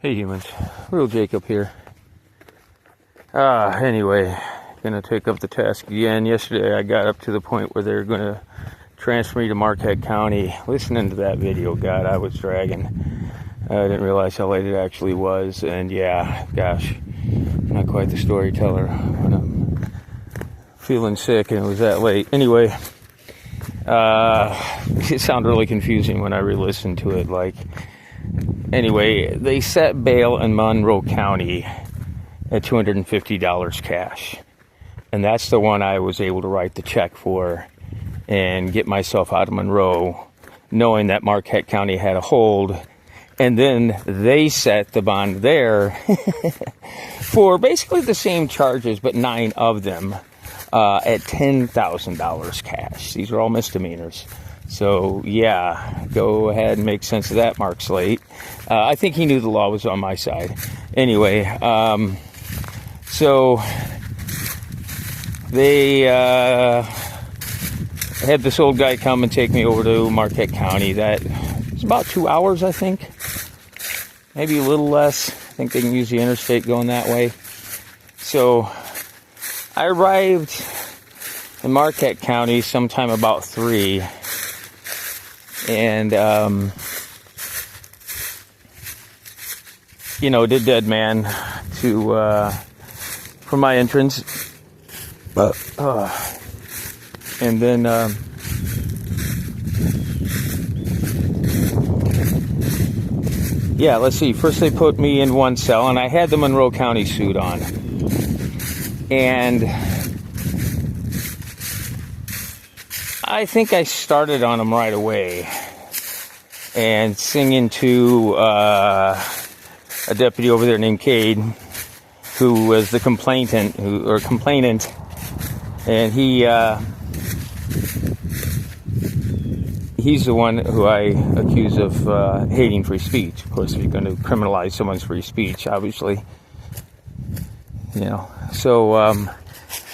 Hey humans, Real Jacob here. Anyway, gonna take up the task again. Yesterday I got up to the point where they're gonna transfer me to Marquette County. Listening to that video, God, I was dragging. I didn't realize how late it actually was, and yeah, gosh, not quite the storyteller when I'm feeling sick and it was that late. Anyway, it sounded really confusing when I re-listened to it, Anyway, they set bail in Monroe County at $250 cash. And that's the one I was able to write the check for and get myself out of Monroe, knowing that Marquette County had a hold. And then they set the bond there for basically the same charges, but 9 of them at $10,000 cash. These are all misdemeanors. So, yeah, go ahead and make sense of that, Mark Slate. I think he knew the law was on my side. Anyway, so they had this old guy come and take me over to Marquette County. That was about 2 hours, I think. Maybe a little less. I think they can use the interstate going that way. So I arrived in Marquette County sometime about 3. And, did dead man for my entrance. And then, let's see. First they put me in one cell, and I had the Monroe County suit on. And I think I started on them right away and singing to a deputy over there named Cade, who was the complainant, and he's the one who I accuse of hating free speech. Of course, if you're going to criminalize someone's free speech, obviously, So,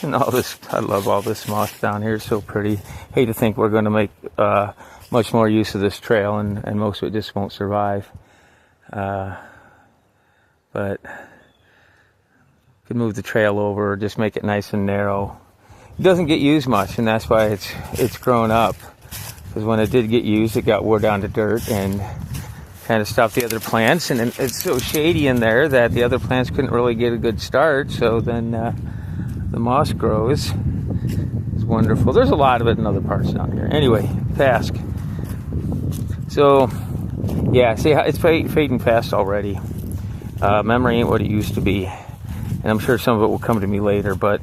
and all this, I love all this moss down here. It's so pretty. Hate to think we're going to make much more use of this trail, and most of it just won't survive. But could move the trail over, or just make it nice and narrow. It doesn't get used much, and that's why it's grown up. Because when it did get used, it got wore down to dirt and kind of stopped the other plants. And it's so shady in there that the other plants couldn't really get a good start. So then the moss grows. It's wonderful. There's a lot of it in other parts down here. Anyway, task. So, yeah, see how it's fading fast already. Memory ain't what it used to be. And I'm sure some of it will come to me later. But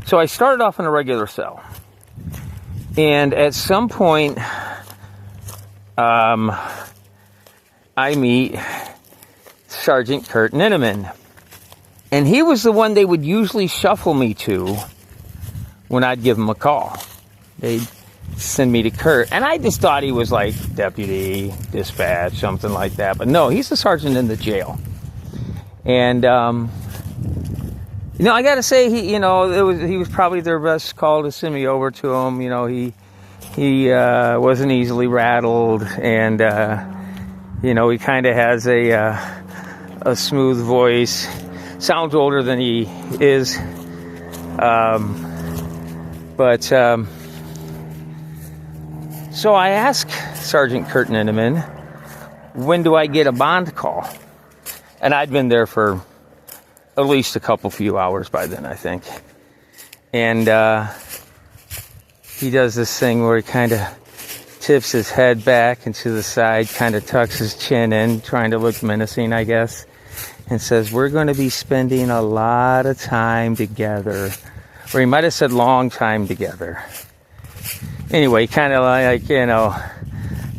so I started off in a regular cell. And at some point, I meet Sergeant Kurt Ninneman. And he was the one they would usually shuffle me to when I'd give him a call. They'd send me to Kurt. And I just thought he was like deputy, dispatch, something like that. But no, he's the sergeant in the jail. And, I got to say, he was probably their best call to send me over to him. He wasn't easily rattled. And, he kind of has a smooth voice. Sounds older than he is. So I asked Sergeant Kurt Ninneman, when do I get a bond call? And I'd been there for at least a few hours by then, I think. And he does this thing where he kind of tips his head back and to the side, kind of tucks his chin in, trying to look menacing, I guess, and says, we're going to be spending a lot of time together. Or he might have said long time together. Anyway, kind of like,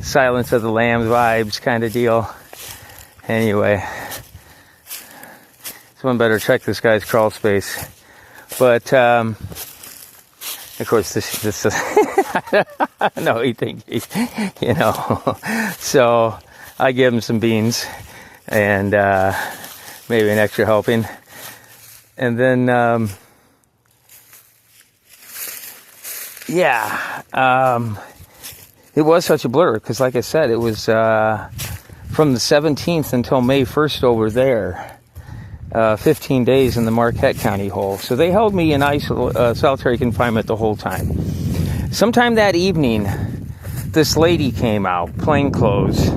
Silence of the Lambs vibes kind of deal. Anyway, someone better check this guy's crawl space. But, of course, this no, he thinks So, I give him some beans and maybe an extra helping. And then, it was such a blur because, like I said, it was from the 17th until May 1st over there. 15 days in the Marquette County hole. So they held me in solitary confinement the whole time. Sometime that evening, this lady came out, plain clothes.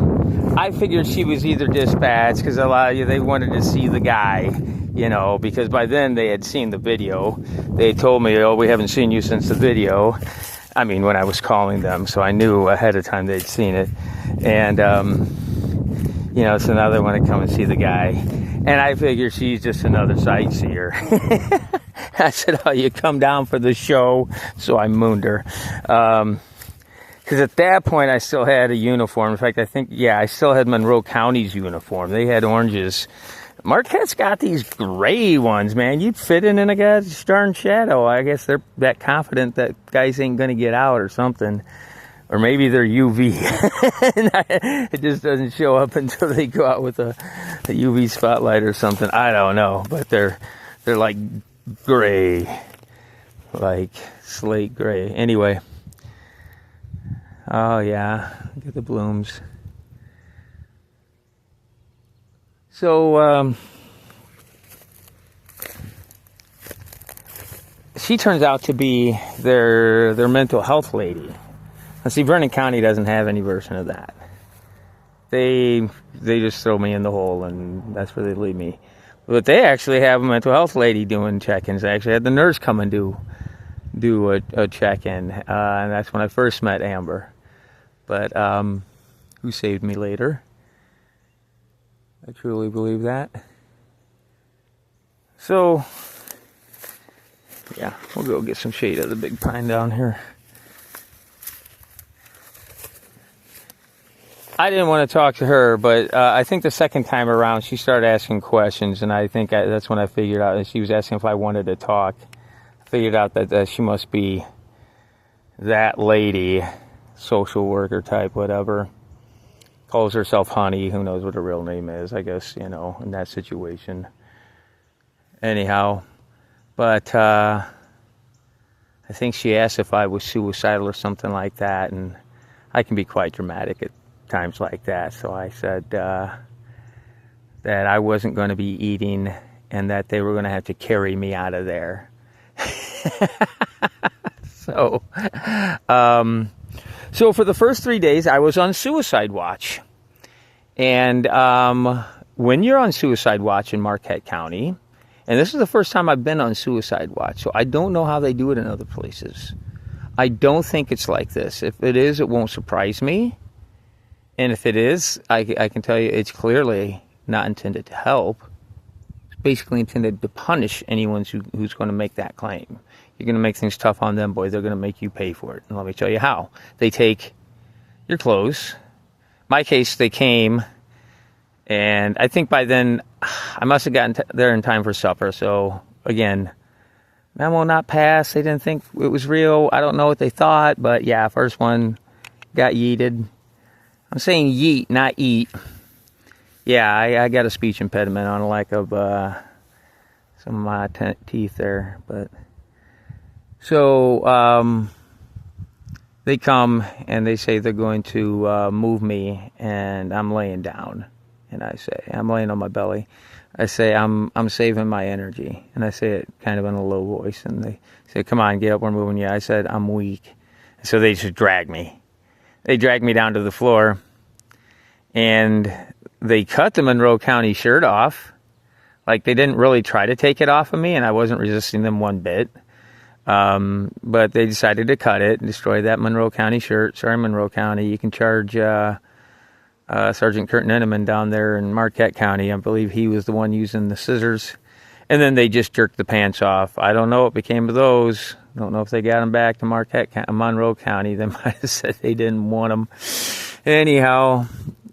I figured she was either dispatched because they wanted to see the guy, because by then they had seen the video. They told me, oh, we haven't seen you since the video. I mean, when I was calling them, so I knew ahead of time they'd seen it. And, so now they want to come and see the guy. And I figured she's just another sightseer. I said, oh, you come down for the show? So I mooned her. Because at that point, I still had a uniform. In fact, I still had Monroe County's uniform. They had oranges. Marquette's got these gray ones, man. You'd fit in a gosh darn shadow. I guess they're that confident that guys ain't going to get out or something. Or maybe they're UV. It just doesn't show up until they go out with a UV spotlight or something. I don't know. But they're like gray. Like slate gray. Anyway. Oh, yeah. Look at the blooms. So, she turns out to be their mental health lady. Now, see, Vernon County doesn't have any version of that. They just throw me in the hole, and that's where they leave me. But they actually have a mental health lady doing check-ins. They actually had the nurse come and do a check-in, and that's when I first met Amber. But who saved me later. I truly believe that. So, yeah, we'll go get some shade of the big pine down here. I didn't want to talk to her, but I think the second time around she started asking questions, and I think that's when I figured out that she was asking if I wanted to talk. I figured out that she must be that lady, social worker type, whatever. Calls herself Honey. Who knows what her real name is, I guess, in that situation. Anyhow, but I think she asked if I was suicidal or something like that, and I can be quite dramatic at times like that. So I said that I wasn't going to be eating and that they were going to have to carry me out of there. So for the first 3 days, I was on suicide watch. And when you're on suicide watch in Marquette County, and this is the first time I've been on suicide watch, so I don't know how they do it in other places. I don't think it's like this. If it is, it won't surprise me. And if it is, I can tell you it's clearly not intended to help. It's basically intended to punish anyone who's going to make that claim. You're going to make things tough on them, boy. They're going to make you pay for it. And let me tell you how. They take your clothes. My case, they came, and I think by then I must have gotten there in time for supper. So, again, memo not passed. They didn't think it was real. I don't know what they thought, but yeah, first one got yeeted. I'm saying yeet, not eat. Yeah, I got a speech impediment on lack of some of my teeth there. But so they come and they say they're going to move me, and I'm laying down. And I say, I'm laying on my belly. I say, I'm saving my energy. And I say it kind of in a low voice. And they say, come on, get up, we're moving you. I said, I'm weak. So they just drag me. They dragged me down to the floor, and they cut the Monroe County shirt off. Like, they didn't really try to take it off of me, and I wasn't resisting them one bit. But they decided to cut it and destroy that Monroe County shirt. Sorry, Monroe County. You can charge Sergeant Kurt Ninneman down there in Marquette County. I believe he was the one using the scissors. And then they just jerked the pants off. I don't know what became of those. Don't know if they got them back to Monroe County. They might have said they didn't want them. Anyhow,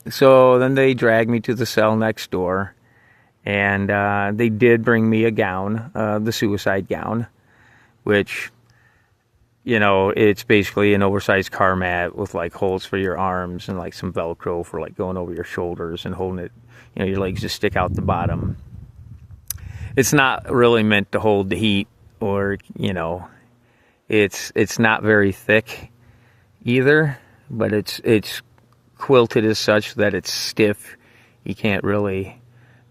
so then they dragged me to the cell next door. And they did bring me a gown, the suicide gown, which, it's basically an oversized car mat with like holes for your arms and like some Velcro for like going over your shoulders and holding it, your legs just stick out the bottom. It's not really meant to hold the heat, or, it's not very thick either, but it's quilted as such that it's stiff. You can't really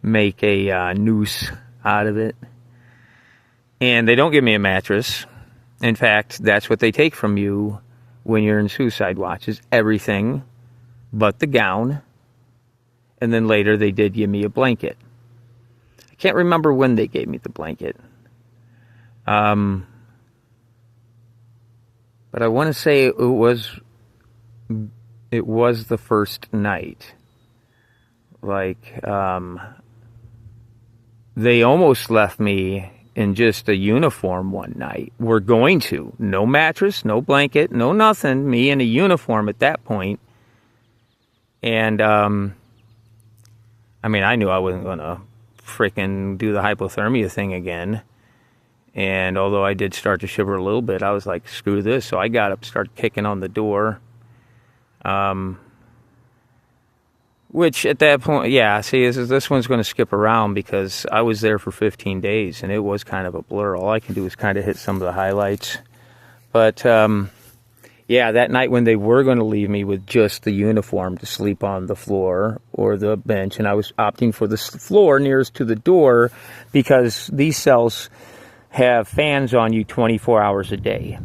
make a noose out of it. And they don't give me a mattress. In fact, that's what they take from you when you're in suicide watch, is everything but the gown. And then later they did give me a blanket. I can't remember when they gave me the blanket. But I want to say it was the first night. Like, they almost left me in just a uniform one night. We're going to. No mattress, no blanket, no nothing. Me in a uniform at that point. And, I mean, I knew I wasn't going to freaking do the hypothermia thing again. And although I did start to shiver a little bit, I was like, screw this. So I got up, started kicking on the door. Which at that point, yeah, see, this one's going to skip around because I was there for 15 days and it was kind of a blur. All I can do is kind of hit some of the highlights. But, yeah, that night when they were going to leave me with just the uniform to sleep on the floor or the bench, and I was opting for the floor nearest to the door because these cells have fans on you 24 hours a day.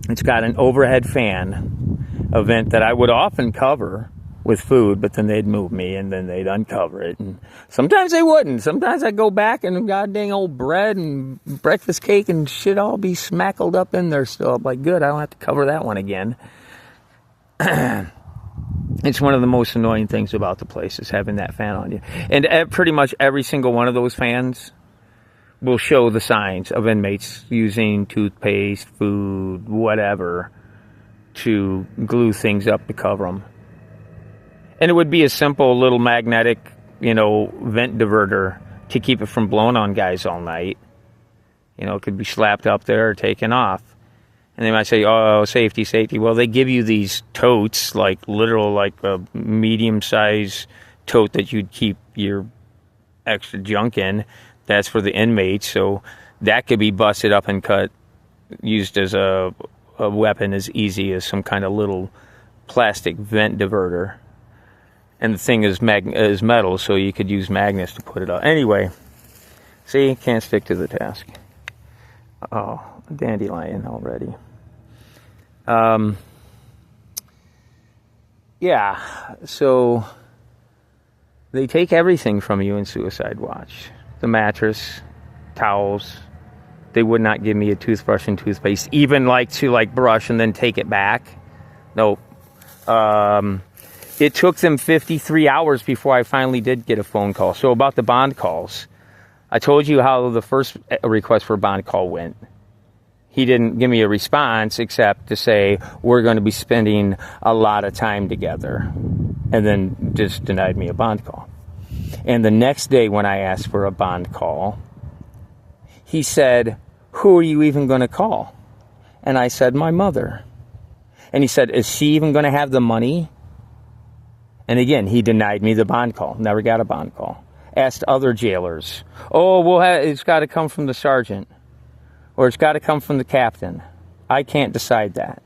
It's got an overhead fan, a vent that I would often cover with food, but then they'd move me and then they'd uncover it. And sometimes they wouldn't. Sometimes I'd go back and god dang old bread and breakfast cake and shit all be smackled up in there still. I'm like, good, I don't have to cover that one again. It's one of the most annoying things about the place is having that fan on you. And pretty much every single one of those fans will show the signs of inmates using toothpaste, food, whatever, to glue things up to cover them. And it would be a simple little magnetic, vent diverter to keep it from blowing on guys all night. It could be slapped up there or taken off. And they might say, oh, safety, safety. Well, they give you these totes, like a medium-sized tote that you'd keep your extra junk in. That's for the inmates. So that could be busted up and used as a weapon as easy as some kind of little plastic vent diverter. And the thing is metal, so you could use magnets to put it up. Anyway, see, can't stick to the task. Oh, dandelion already. Yeah, so they take everything from you in Suicide Watch. The mattress, towels. They would not give me a toothbrush and toothpaste, even to brush and then take it back. Nope. It took them 53 hours before I finally did get a phone call. So about the bond calls, I told you how the first request for a bond call went. He didn't give me a response except to say, we're going to be spending a lot of time together. And then just denied me a bond call. And the next day when I asked for a bond call, he said, who are you even going to call? And I said, my mother. And he said, is she even going to have the money? And again, he denied me the bond call. Never got a bond call. Asked other jailers. Oh, it's got to come from the sergeant. Or it's got to come from the captain. I can't decide that.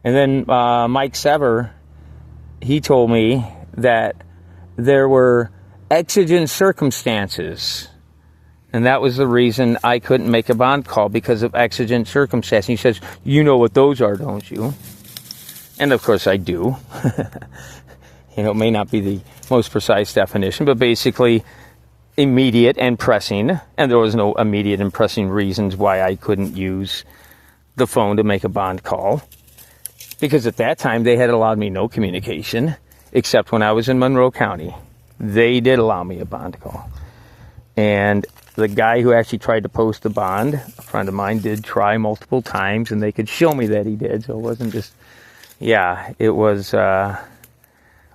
And then Mike Sever, he told me that there were exigent circumstances. And that was the reason I couldn't make a bond call, because of exigent circumstances. He says, you know what those are, don't you? And of course I do. It may not be the most precise definition, but basically immediate and pressing. And there was no immediate and pressing reasons why I couldn't use the phone to make a bond call. Because at that time, they had allowed me no communication, except when I was in Monroe County. They did allow me a bond call. And the guy who actually tried to post the bond, a friend of mine, did try multiple times, and they could show me that he did. So it wasn't just, it was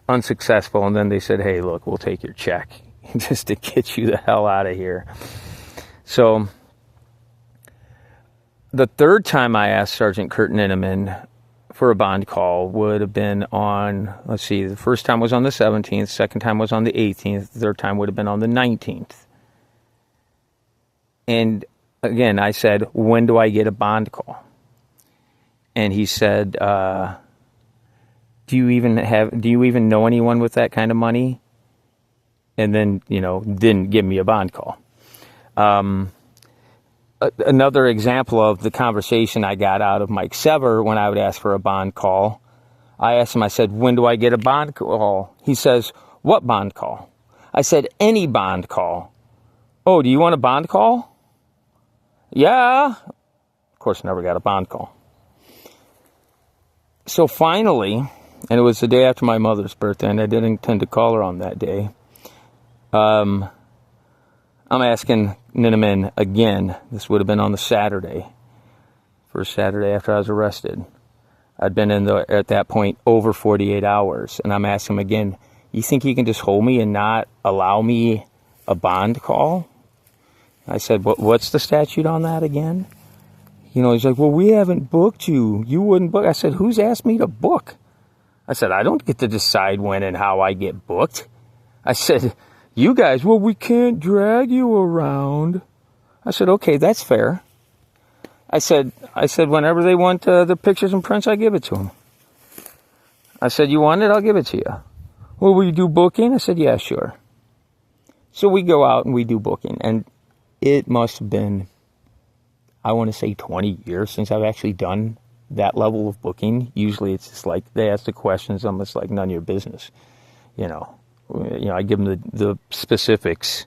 unsuccessful. And then they said, hey, look, we'll take your check just to get you the hell out of here. So the third time I asked Sergeant Kurt Ninneman for a bond call would have been on, the first time was on the 17th, second time was on the 18th, the third time would have been on the 19th. And again, I said, when do I get a bond call? And he said, do you even know anyone with that kind of money? And then, didn't give me a bond call. Another example of the conversation I got out of Mike Sever when I would ask for a bond call, I asked him, I said, when do I get a bond call? He says, what bond call? I said, any bond call. Oh, do you want a bond call? Yeah. Of course, never got a bond call. So finally, and it was the day after my mother's birthday, and I didn't intend to call her on that day, I'm asking Ninneman again. This would have been on the Saturday. First Saturday after I was arrested. I'd been at that point over 48 hours. And I'm asking him again, you think you can just hold me and not allow me a bond call? I said, what's the statute on that again? He's like, well, we haven't booked you. You wouldn't book. I said, who's asked me to book? I said, I don't get to decide when and how I get booked. I said, you guys, well, we can't drag you around. I said, okay, that's fair. I said, whenever they want the pictures and prints, I give it to them. I said, you want it? I'll give it to you. Well, will you do booking? I said, yeah, sure. So we go out and we do booking. And it must have been, I want to say 20 years since I've actually done that level of booking. Usually it's just like they ask the questions, I'm just like, none of your business. I give them the specifics.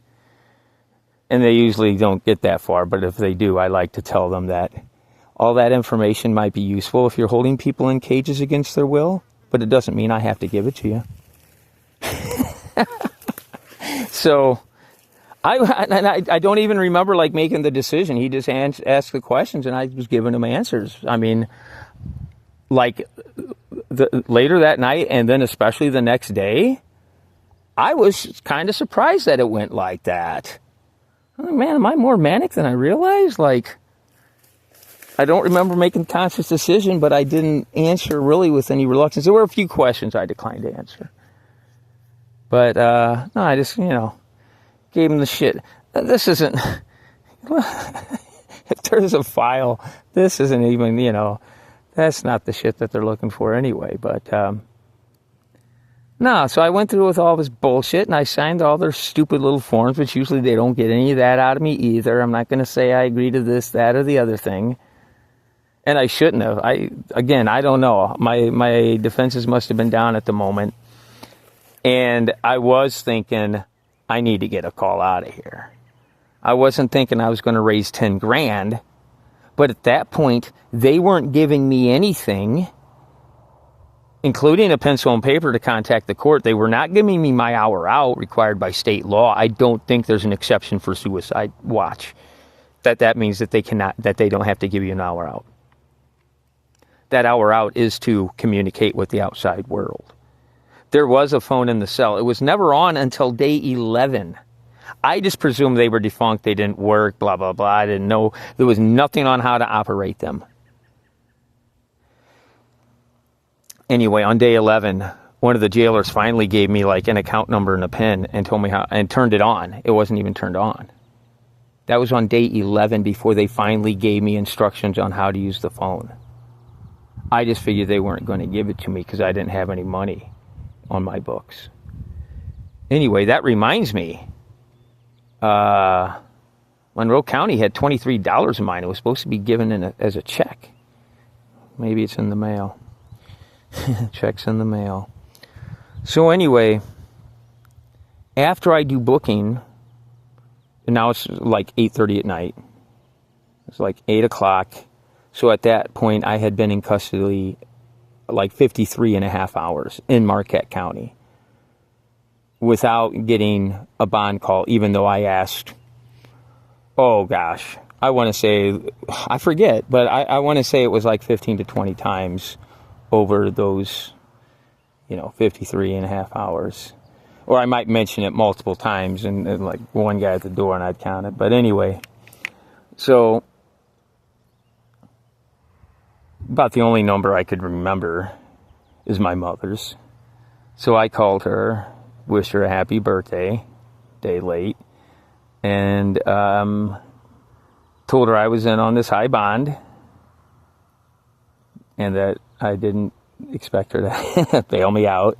And they usually don't get that far, but if they do, I like to tell them that all that information might be useful if you're holding people in cages against their will, but it doesn't mean I have to give it to you. So I don't even remember making the decision. He just asked the questions and I was giving him answers. I mean, later that night and then especially the next day, I was kind of surprised that it went like that. Oh, man, am I more manic than I realized? I don't remember making a conscious decision, but I didn't answer really with any reluctance. There were a few questions I declined to answer. But, no, I just, gave him the shit. This isn't, if there's a file, this isn't even, that's not the shit that they're looking for anyway. But, no, so I went through with all this bullshit and I signed all their stupid little forms, which usually they don't get any of that out of me either. I'm not going to say I agree to this, that, or the other thing. And I shouldn't have. I don't know. My defenses must have been down at the moment. And I was thinking, I need to get a call out of here. I wasn't thinking I was going to raise 10 grand. But at that point, they weren't giving me anything, including a pencil and paper to contact the court. They were not giving me my hour out required by state law. I don't think there's an exception for suicide watch. That means that they don't have to give you an hour out. That hour out is to communicate with the outside world. There was a phone in the cell. It was never on until day 11. I just presumed they were defunct. They didn't work, blah, blah, blah. I didn't know. There was nothing on how to operate them. Anyway, on day 11, one of the jailers finally gave me an account number and a pen and told me how, and turned it on. It wasn't even turned on. That was on day 11 before they finally gave me instructions on how to use the phone. I just figured they weren't going to give it to me because I didn't have any money on my books. Anyway, that reminds me, Monroe County had $23 in mine. It was supposed to be given as a check. Maybe it's in the mail. Check's in the mail. So anyway, after I do booking, and now it's 8:30 at night. It's 8 o'clock. So at that point, I had been in custody 53 and a half hours in Marquette County without getting a bond call, even though I asked, oh gosh, I want to say, I forget, but I want to say it was 15 to 20 times over those, 53 and a half hours. Or I might mention it multiple times and one guy at the door and I'd count it. But anyway, so about the only number I could remember is my mother's. So I called her, wished her a happy birthday, day late, and told her I was in on this high bond and that I didn't expect her to bail me out.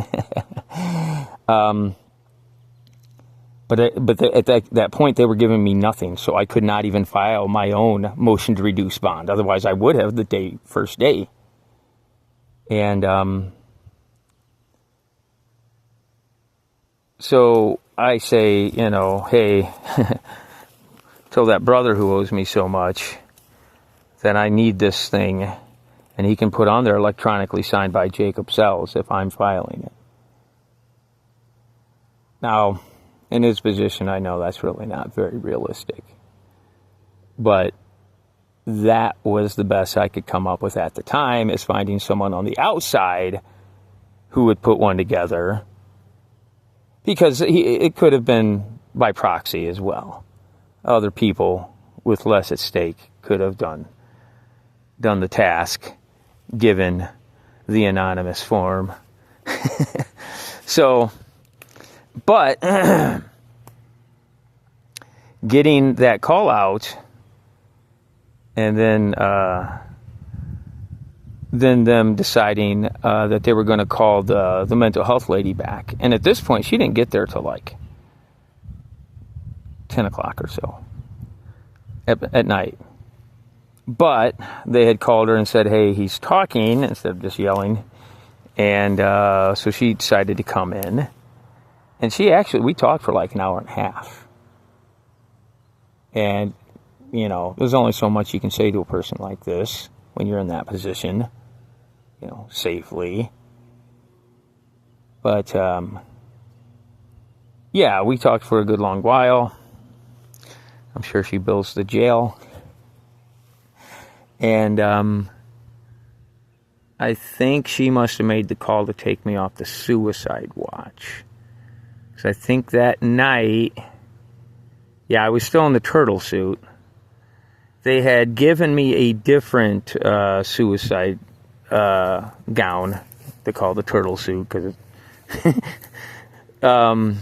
But at that point, they were giving me nothing, so I could not even file my own motion to reduce bond. Otherwise, I would have the first day. And so I say, hey, tell that brother who owes me so much that I need this thing, and he can put on there electronically signed by Jacob Sells if I'm filing it. Now, in his position, I know that's really not very realistic. But that was the best I could come up with at the time, is finding someone on the outside who would put one together. Because it could have been by proxy as well. Other people with less at stake could have done the task, given the anonymous form. So... But getting that call out, and then them deciding that they were going to call the mental health lady back. And at this point, she didn't get there till like 10 o'clock or so at night. But they had called her and said, hey, he's talking, instead of just yelling. And so she decided to come in. And we talked for like an hour and a half. And, there's only so much you can say to a person like this when you're in that position, safely. But, yeah, we talked for a good long while. I'm sure she bills the jail. And, I think she must have made the call to take me off the suicide watch. I think that night, I was still in the turtle suit. They had given me a different suicide gown. They call the turtle suit because the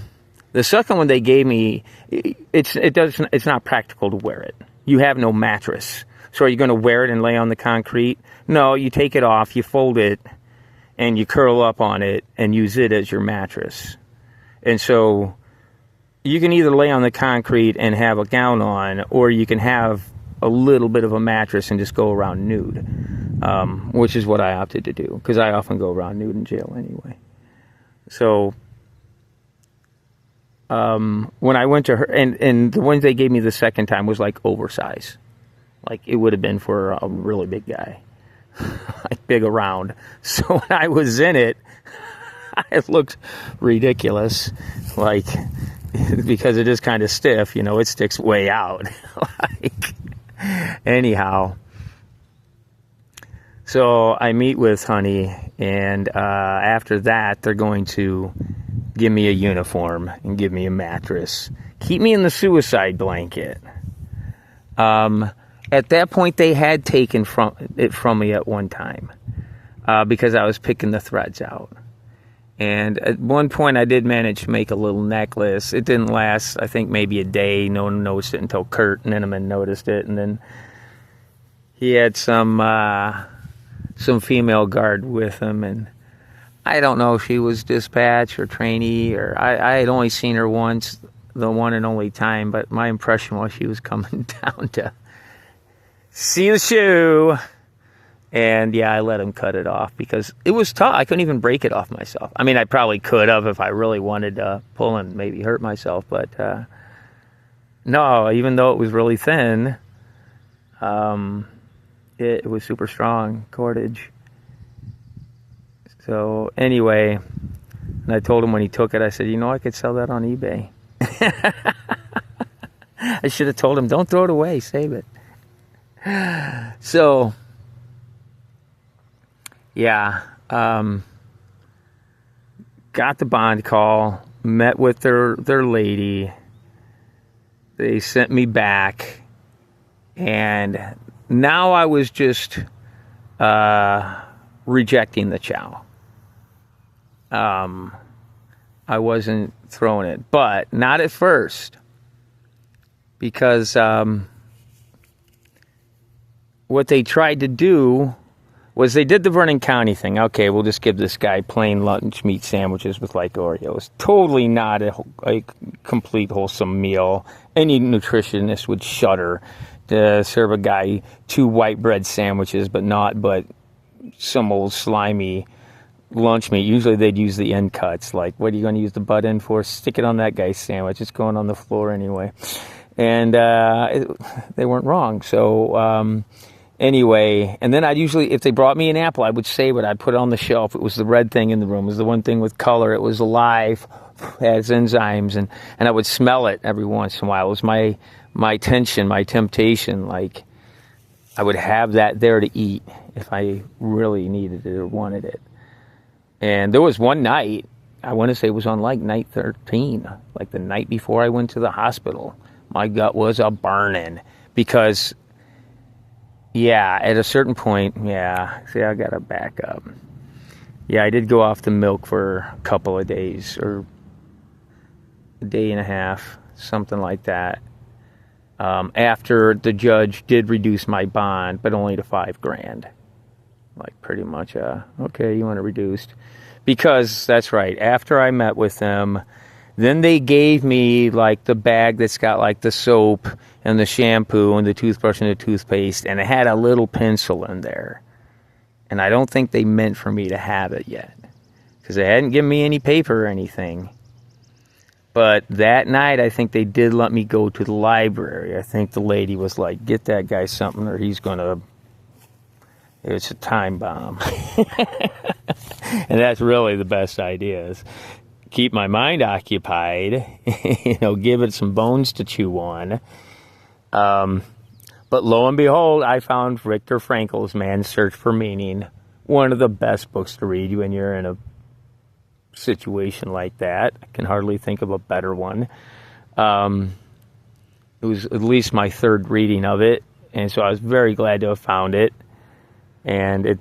second one they gave me, it's not practical to wear it. You have no mattress, so are you going to wear it and lay on the concrete? No, you take it off, you fold it, and you curl up on it and use it as your mattress. And so you can either lay on the concrete and have a gown on, or you can have a little bit of a mattress and just go around nude, which is what I opted to do, because I often go around nude in jail anyway. So when I went to her, and the ones they gave me the second time was like oversized. Like it would have been for a really big guy, like big around. So when I was in it, it looked ridiculous, like, because it is kind of stiff, it sticks way out. Anyhow, so I meet with Honey, and after that, they're going to give me a uniform and give me a mattress, keep me in the suicide blanket. At that point, they had taken it from me at one time, because I was picking the threads out. And at one point, I did manage to make a little necklace. It didn't last, I think, maybe a day. No one noticed it until Kurt Ninneman noticed it. And then he had some female guard with him. And I don't know if she was dispatch or trainee, or I had only seen her once, the one and only time. But my impression was she was coming down to see the shoe. And I let him cut it off because it was tough. I couldn't even break it off myself. I mean, I probably could have if I really wanted to pull and maybe hurt myself. But no, even though it was really thin, it was super strong cordage. So anyway, and I told him when he took it, I said, I could sell that on eBay. I should have told him, don't throw it away, save it. So... got the bond call, met with their lady. They sent me back, and now I was just rejecting the chow. I wasn't throwing it, but not at first, because what they tried to do was they did the Vernon County thing. Okay, we'll just give this guy plain lunch meat sandwiches with like Oreos. Totally not a complete wholesome meal. Any nutritionist would shudder to serve a guy 2 white bread sandwiches, but some old slimy lunch meat. Usually they'd use the end cuts. Like, what are you going to use the butt end for? Stick it on that guy's sandwich. It's going on the floor anyway. And they weren't wrong. So anyway, and then I'd usually, if they brought me an apple, I would save it. I'd put it on the shelf. It was the red thing in the room. It was the one thing with color. It was alive, has enzymes, and I would smell it every once in a while. It was my tension, my temptation. Like, I would have that there to eat if I really needed it or wanted it. And there was one night, I want to say it was on like night 13, like the night before I went to the hospital. My gut was a burning because, yeah, at a certain point, see, I got to back up. Yeah, I did go off the milk for a couple of days, or a day and a half, something like that. After the judge did reduce my bond, but only to $5,000. Like, pretty much, okay, you want it reduced. Because, that's right, after I met with them, then they gave me, like, the bag that's got, like, the soap and the shampoo and the toothbrush and the toothpaste, and it had a little pencil in there. And I don't think they meant for me to have it yet, because they hadn't given me any paper or anything. But that night, I think they did let me go to the library. I think the lady was like, get that guy something or he's going to... It's a time bomb. And that's really the best idea, is keep my mind occupied, give it some bones to chew on. But lo and behold, I found Viktor Frankl's Man's Search for Meaning, one of the best books to read when you're in a situation like that. I can hardly think of a better one. It was at least my third reading of it, and so I was very glad to have found it. And it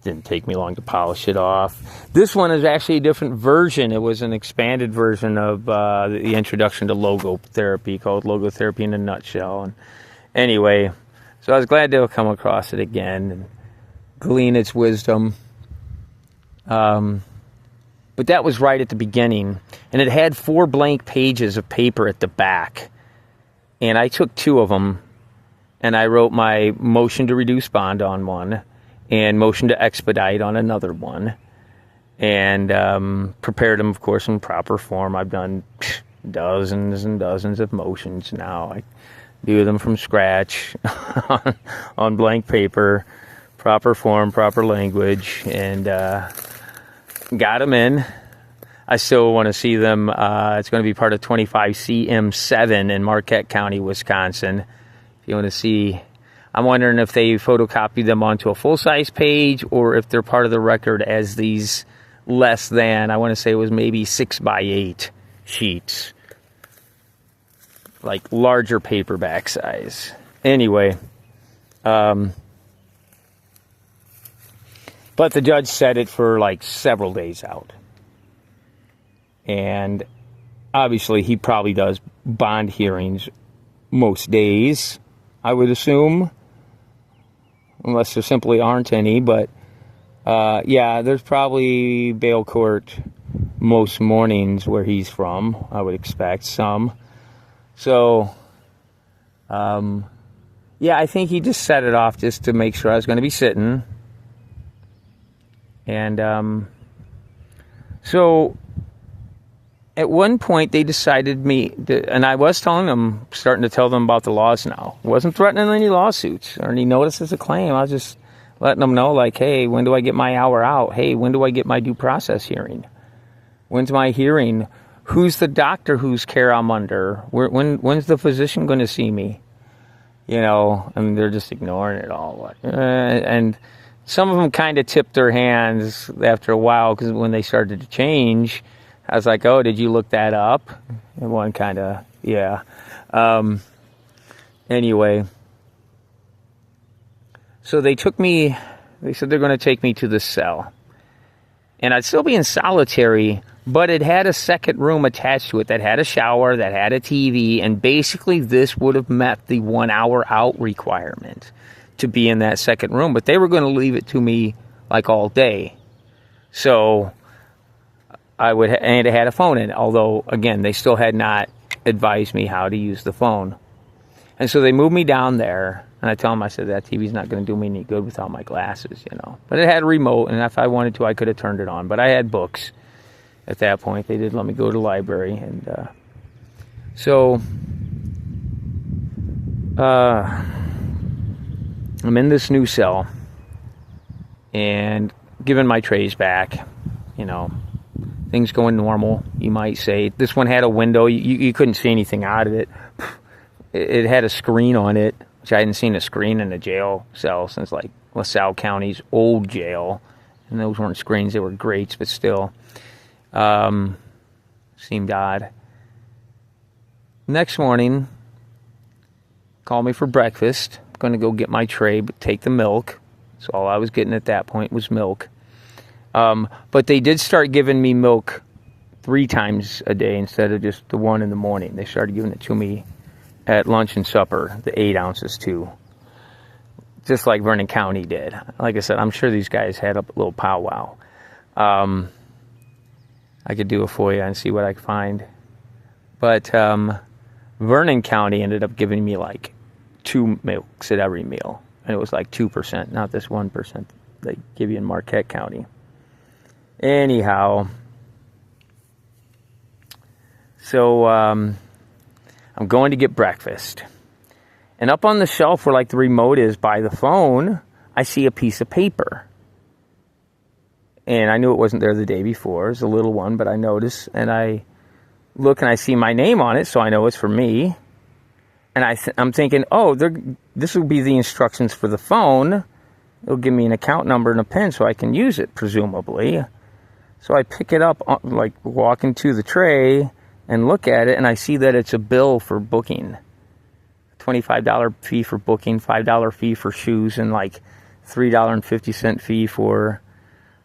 didn't take me long to polish it off. This one is actually a different version. It was an expanded version of the introduction to logotherapy, called Logotherapy in a Nutshell. And anyway, so I was glad to have come across it again and glean its wisdom. But that was right at the beginning. And it had 4 blank pages of paper at the back. And I took 2 of them. And I wrote my motion to reduce bond on one and motion to expedite on another one. And prepared them, of course, in proper form. I've done dozens and dozens of motions now. I do them from scratch on blank paper, proper form, proper language, and got them in. I still want to see them. It's going to be part of 25 CM7 in Marquette County, Wisconsin. If you want to see, I'm wondering if they photocopied them onto a full-size page or if they're part of the record as these less than, I want to say it was maybe 6x8 sheets. Like larger paperback size. Anyway, but the judge set it for like several days out. And obviously he probably does bond hearings most days, I would assume, unless there simply aren't any. But yeah, there's probably bail court most mornings where he's from, I would expect some. So yeah, I think he just set it off just to make sure I was going to be sitting. And so at one point, they decided and I was starting to tell them about the laws now. I wasn't threatening any lawsuits or any notices of claim. I was just letting them know, like, hey, when do I get my hour out? Hey, when do I get my due process hearing? When's my hearing? Who's the doctor whose care I'm under? When's the physician going to see me? And they're just ignoring it all. And some of them kind of tipped their hands after a while, because when they started to change, I was like, oh, did you look that up? And one kind of, yeah. Anyway, so they said they're going to take me to the cell. And I'd still be in solitary, but it had a second room attached to it that had a shower, that had a TV, and basically this would have met the 1 hour out requirement. to be in that second room, but they were going to leave it to me like all day. So and it had a phone in it, although, again, they still had not advised me how to use the phone. And so they moved me down there, and I tell them, I said, that TV's not going to do me any good without my glasses, you know. But it had a remote, and if I wanted to, I could have turned it on. But I had books at that point. They did let me go to the library. And so I'm in this new cell and given my trays back, you know. Things going normal, you might say. This one had a window. You couldn't see anything out of it. It had a screen on it, which I hadn't seen a screen in a jail cell since, like, LaSalle County's old jail. And those weren't screens. They were grates, but still. Seemed odd. Next morning, called me for breakfast. I'm going to go get my tray, but take the milk. So all I was getting at that point was milk. But they did start giving me milk 3 times a day instead of just the one in the morning. They started giving it to me at lunch and supper, the 8 ounces too. Just like Vernon County did. Like I said, I'm sure these guys had a little powwow. I could do a FOIA and see what I could find. But Vernon County ended up giving me like 2 milks at every meal. And it was like 2%, not this 1% they give you in Marquette County. Anyhow, so I'm going to get breakfast. And up on the shelf where like the remote is by the phone, I see a piece of paper. And I knew it wasn't there the day before. It was a little one, but I noticed. And I look and I see my name on it, so I know it's for me. And I'm thinking, oh, this will be the instructions for the phone. It'll give me an account number and a PIN so I can use it, presumably. So I pick it up, like walk into the tray and look at it, and I see that it's a bill for booking. $25 fee for booking, $5 fee for shoes, and like $3.50 fee for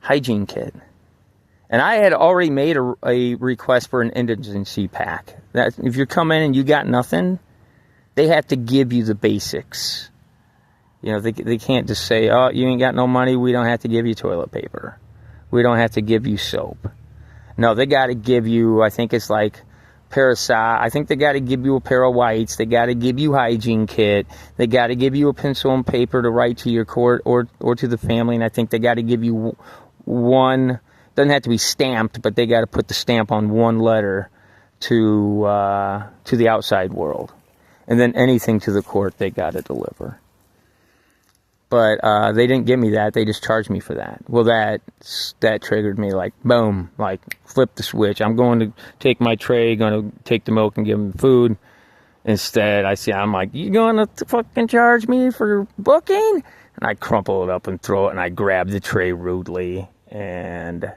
hygiene kit. And I had already made a request for an indigency pack. That if you come in and you got nothing, they have to give you the basics. You know, they can't just say, oh, you ain't got no money, we don't have to give you toilet paper. We don't have to give you soap. No, they got to give you, I think it's like I think they got to give you a pair of whites. They got to give you hygiene kit. They got to give you a pencil and paper to write to your court or to the family. And I think they got to give you one, doesn't have to be stamped, but they got to put the stamp on one letter to the outside world. And then anything to the court they got to deliver. But they didn't give me that. They just charged me for that. Well, that triggered me, like, boom, like, flip the switch. I'm going to take my tray, going to take the milk and give them food. Instead, I'm like, you going to fucking charge me for booking? And I crumple it up and throw it, and I grab the tray rudely. And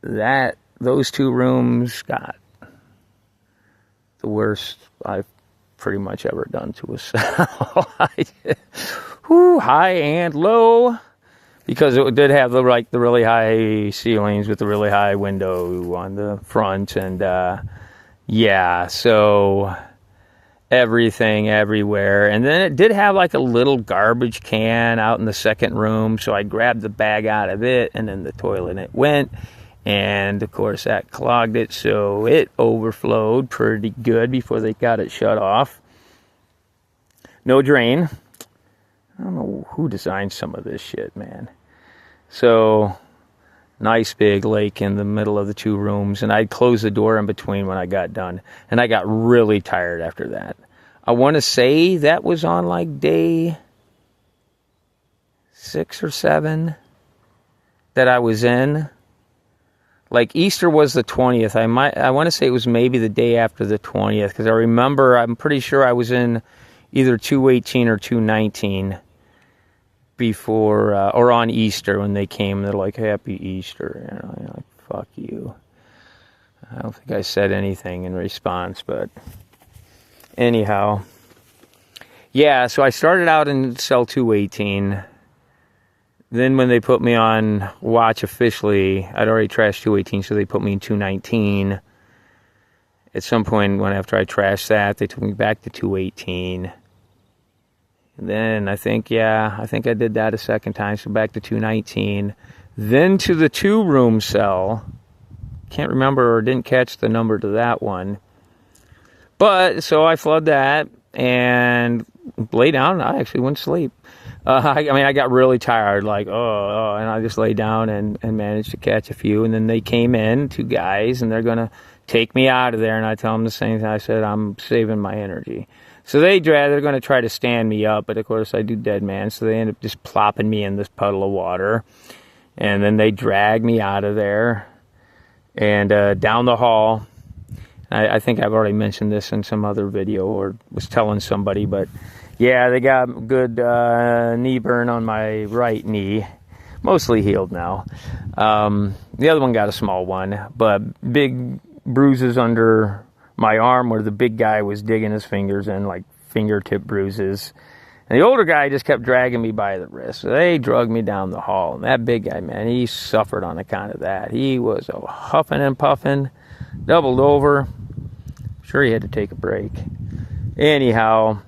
those 2 rooms got the worst I've pretty much ever done to a cell. High and low, because it did have the really high ceilings with the really high window on the front, and so everything everywhere. And then it did have like a little garbage can out in the second room, so I grabbed the bag out of it, and then the toilet it went, and of course that clogged it, so it overflowed pretty good before they got it shut off. No drain. I don't know who designed some of this shit, man. So, nice big lake in the middle of the 2 rooms, and I'd close the door in between when I got done. And I got really tired after that. I want to say that was on like day 6 or 7 that I was in. Like Easter was the 20th. I want to say it was maybe the day after the 20th, because I'm pretty sure I was in either 218 or 219 before, or on Easter when they came. They're like, Happy Easter. You know, I'm like, fuck you. I don't think I said anything in response, but anyhow. Yeah, so I started out in cell 218. Then when they put me on watch officially, I'd already trashed 218, so they put me in 219. At some point, after I trashed that, they took me back to 218. And then I think I did that a second time, so back to 219. Then to the 2-room cell. Can't remember or didn't catch the number to that one. But, so I flood that and lay down. I actually went to sleep. I got really tired, like, and I just lay down and managed to catch a few. And then they came in, 2 guys, and they're going to take me out of there. And I tell them the same thing. I said, I'm saving my energy. So they're going to try to stand me up, but of course I do dead man. So they end up just plopping me in this puddle of water. And then they drag me out of there and down the hall. I think I've already mentioned this in some other video or was telling somebody, but yeah, they got a good knee burn on my right knee. Mostly healed now. The other one got a small one, but big bruises under my arm where the big guy was digging his fingers in, like fingertip bruises. And the older guy just kept dragging me by the wrist. So they dragged me down the hall. And that big guy, man, he suffered on account of that. He was huffing and puffing, doubled over. Sure, he had to take a break. Anyhow,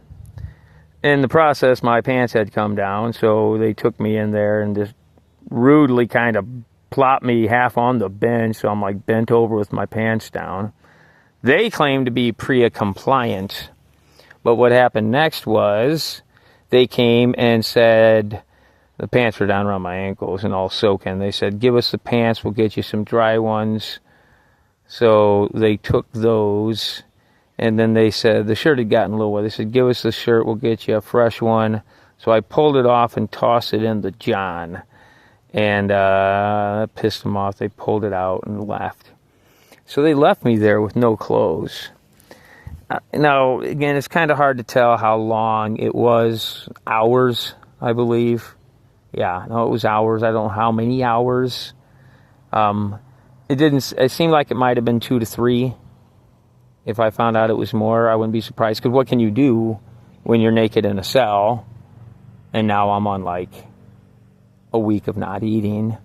in the process, my pants had come down. So they took me in there and just rudely kind of plopped me half on the bench. So I'm like bent over with my pants down. They claimed to be PREA compliant. But what happened next was they came and said, the pants were down around my ankles and all soaking. They said, give us the pants, we'll get you some dry ones. So they took those, and then they said, the shirt had gotten a little wet. They said, give us the shirt, we'll get you a fresh one. So I pulled it off and tossed it in the John. And that pissed them off. They pulled it out and left. So they left me there with no clothes. Now, again, it's kind of hard to tell how long it was. Hours, I believe. Yeah, no, it was hours. I don't know how many hours. It seemed like it might have been 2 to 3. If I found out it was more, I wouldn't be surprised. Because what can you do when you're naked in a cell? And now I'm on like a week of not eating.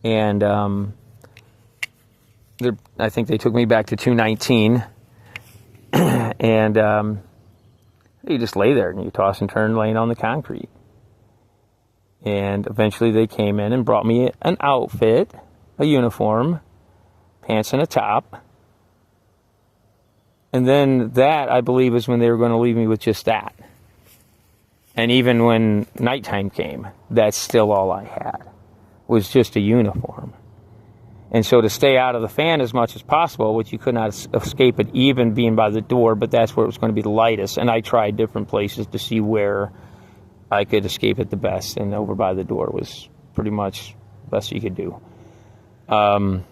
And I think they took me back to 219. And you just lay there and you toss and turn laying on the concrete. And eventually they came in and brought me an outfit, a uniform, pants and a top. And then that, I believe, is when they were going to leave me with just that. And even when nighttime came, that's still all I had, was just a uniform. And so to stay out of the fan as much as possible, which you could not escape it even being by the door, but that's where it was going to be the lightest. And I tried different places to see where I could escape it the best. And over by the door was pretty much the best you could do. And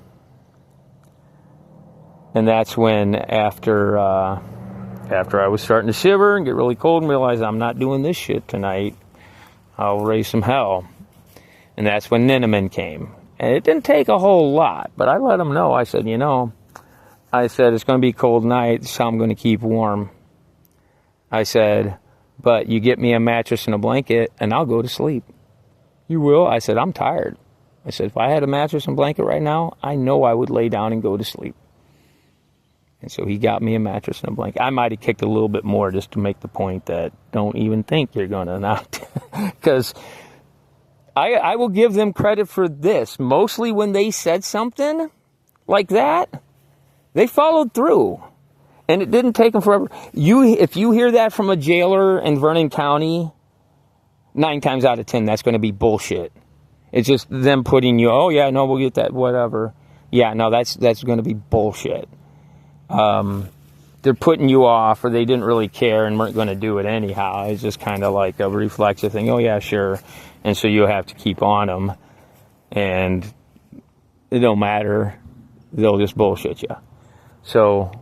that's when after I was starting to shiver and get really cold and realize I'm not doing this shit tonight, I'll raise some hell. And that's when Ninneman came. And it didn't take a whole lot, but I let them know. I said, it's going to be a cold night, so I'm going to keep warm. I said, but you get me a mattress and a blanket, and I'll go to sleep. You will? I said, I'm tired. I said, if I had a mattress and blanket right now, I know I would lay down and go to sleep. And so he got me a mattress and a blanket. I might have kicked a little bit more just to make the point that don't even think you're going to not. Because I will give them credit for this. Mostly when they said something like that, they followed through. And it didn't take them forever. If you hear that from a jailer in Vernon County, 9 times out of 10, that's going to be bullshit. It's just them putting you, oh yeah, no, we'll get that, whatever. Yeah, no, that's going to be bullshit. They're putting you off, or they didn't really care and weren't going to do it anyhow. It's just kind of like a reflexive thing. Oh yeah, sure. And so you'll have to keep on them, and it don't matter. They'll just bullshit you. So,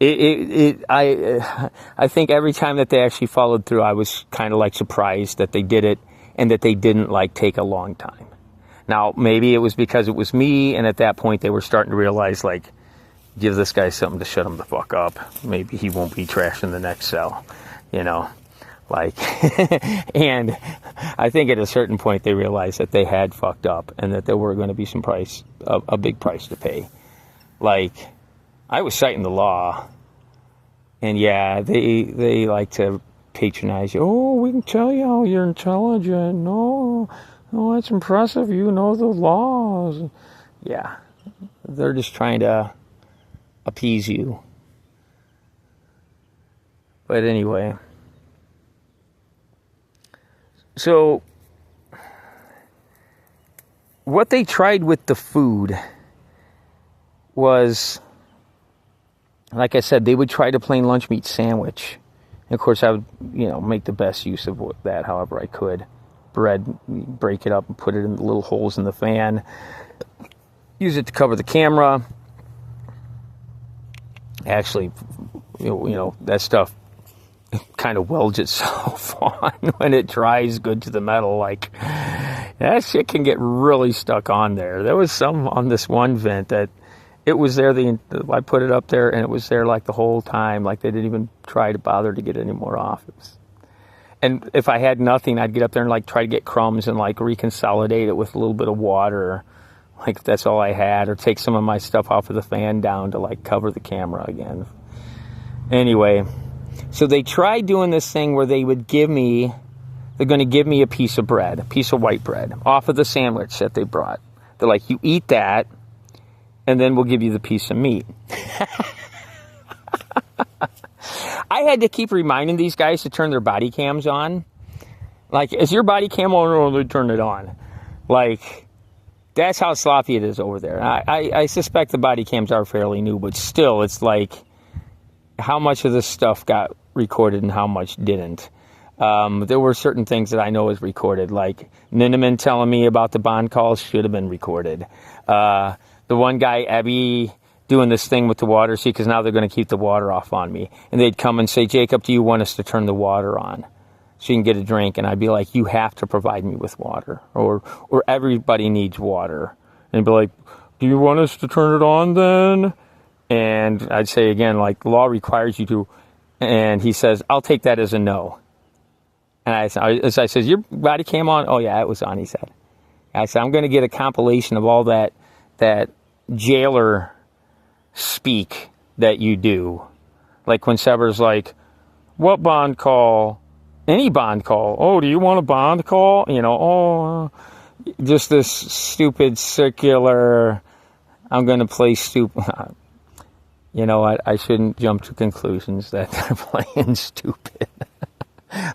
I think every time that they actually followed through, I was kind of like surprised that they did it and that they didn't like take a long time. Now, maybe it was because it was me, and at that point they were starting to realize, like, give this guy something to shut him the fuck up. Maybe he won't be trashing the next cell, like, and I think at a certain point they realized that they had fucked up and that there were going to be some a big price to pay. Like, I was citing the law And yeah, they like to patronize you. Oh, we can tell you how you're intelligent. No, no, that's impressive. You know the laws. Yeah, they're just trying to appease you. But anyway, so what they tried with the food was, like I said, they would try to plain lunch meat sandwich. And of course, I would, make the best use of that however I could. Bread, break it up and put it in the little holes in the fan. Use it to cover the camera. Actually, that stuff kind of welds itself on when it dries good to the metal. Like, that shit can get really stuck on there. There was some on this one vent that it was there. I put it up there and it was there like the whole time. Like they didn't even try to bother to get any more off. And if I had nothing, I'd get up there and like try to get crumbs and like reconsolidate it with a little bit of water. Like if that's all I had, or take some of my stuff off of the fan down to like cover the camera again. Anyway, so they tried doing this thing where they're going to give me a piece of bread, a piece of white bread off of the sandwich that they brought. They're like, you eat that, and then we'll give you the piece of meat. I had to keep reminding these guys to turn their body cams on. Like, is your body cam on, or they turn it on? Like, that's how sloppy it is over there. I suspect the body cams are fairly new, but still, it's like, how much of this stuff got recorded and how much didn't. There were certain things that I know was recorded, like Ninneman telling me about the bond calls should have been recorded. The one guy, Abby, doing this thing with the water, because now they're going to keep the water off on me. And they'd come and say, Jacob, do you want us to turn the water on so you can get a drink? And I'd be like, you have to provide me with water, or everybody needs water. And be like, do you want us to turn it on then? And I'd say again, like, the law requires you to. And he says, I'll take that as a no. And I said, your body cam on? Oh, yeah, it was on, he said. I said, I'm going to get a compilation of all that jailer speak that you do. Like when Sever's like, what bond call? Any bond call. Oh, do you want a bond call? Just this stupid circular, I'm going to play stupid. You know what? I shouldn't jump to conclusions that they're playing stupid.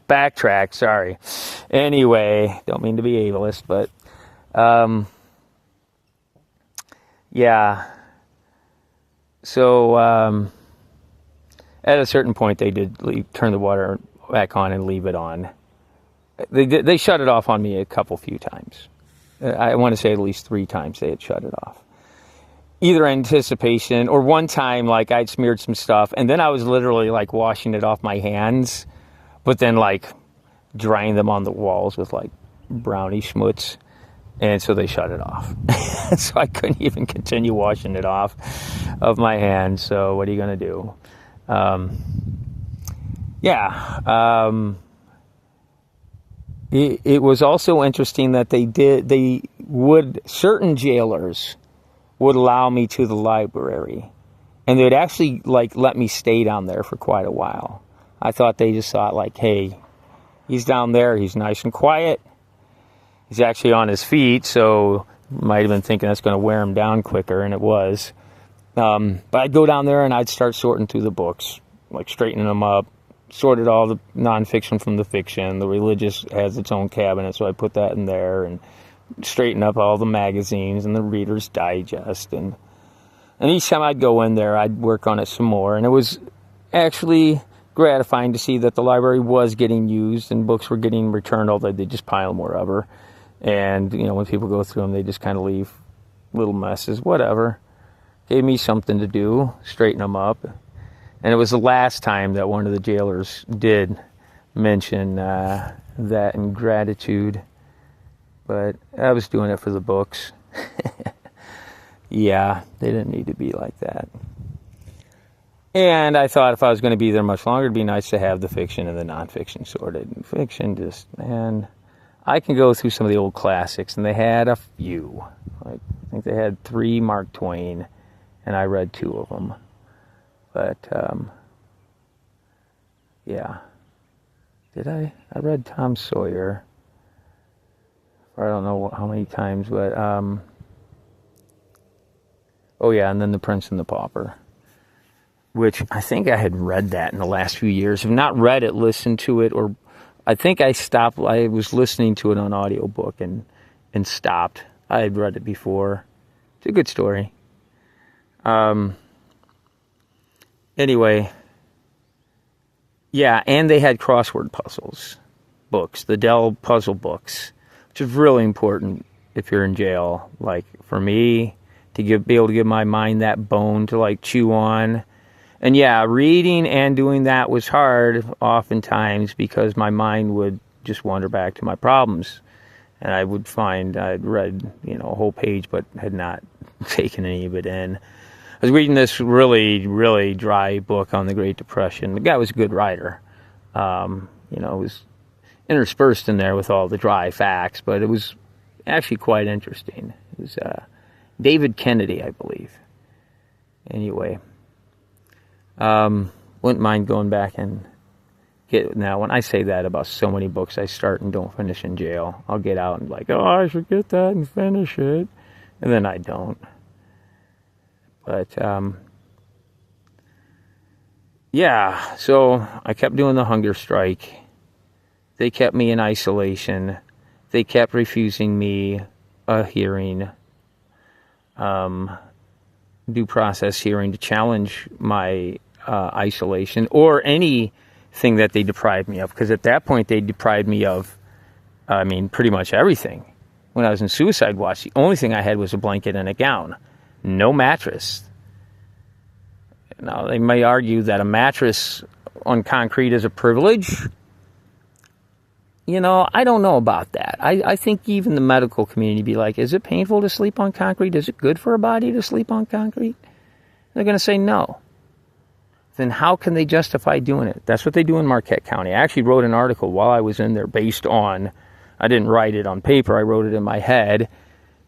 Backtrack, sorry. Anyway, don't mean to be ableist, but yeah. So at a certain point, they did turn the water back on and leave it on. They shut it off on me a few times. I want to say at least 3 times they had shut it off. Either anticipation, or one time, like, I'd smeared some stuff, and then I was literally, like, washing it off my hands, but then, like, drying them on the walls with, like, brownie schmutz, and so they shut it off. So I couldn't even continue washing it off of my hands, so what are you going to do? It was also interesting that certain jailers would allow me to the library, and they'd actually like let me stay down there for quite a while. I thought they just thought like, hey, he's down there, he's nice and quiet, he's actually on his feet, so might have been thinking that's going to wear him down quicker, and it was. But I'd go down there and I'd start sorting through the books, like straightening them up, sorted all the nonfiction from the fiction. The religious has its own cabinet, so I put that in there, and straighten up all the magazines and the Reader's Digest, and each time I'd go in there, I'd work on it some more, and it was actually gratifying to see that the library was getting used and books were getting returned, although they just pile more of her. And when people go through them, they just kind of leave little messes, whatever. Gave me something to do, straighten them up. And it was the last time that one of the jailers did mention that in gratitude. But I was doing it for the books. Yeah, they didn't need to be like that. And I thought if I was going to be there much longer, it'd be nice to have the fiction and the nonfiction sorted. And fiction just, man, I can go through some of the old classics, and they had a few. I think they had 3 Mark Twain, and I read 2 of them. But Yeah. Did I? I read Tom Sawyer. I don't know how many times, but, oh yeah, and then The Prince and the Pauper, which I think I had read that in the last few years. I've not read it, listened to it, or I think I was listening to it on audiobook and stopped. I had read it before. It's a good story. Anyway, yeah, and they had crossword puzzles books, the Dell puzzle books, which is really important if you're in jail. Like for me, to be able to give my mind that bone to like chew on. And yeah, reading and doing that was hard oftentimes because my mind would just wander back to my problems. And I would find I'd read, a whole page but had not taken any of it in. I was reading this really, really dry book on the Great Depression. The guy was a good writer. It was interspersed in there with all the dry facts, but it was actually quite interesting. It was David Kennedy, I believe. Anyway, wouldn't mind going back and now, when I say that about so many books I start and don't finish in jail, I'll get out and be like, oh, I should get that and finish it. And then I don't. But, yeah, so I kept doing the hunger strike. They kept me in isolation. They kept refusing me a hearing, due process hearing to challenge my isolation or anything that they deprived me of. Because at that point, they deprived me of, pretty much everything. When I was in suicide watch, the only thing I had was a blanket and a gown. No mattress. Now, they may argue that a mattress on concrete is a privilege. I don't know about that. I think even the medical community be like, is it painful to sleep on concrete? Is it good for a body to sleep on concrete? They're going to say no. Then how can they justify doing it? That's what they do in Marquette County. I actually wrote an article while I was in there based on, I didn't write it on paper, I wrote it in my head,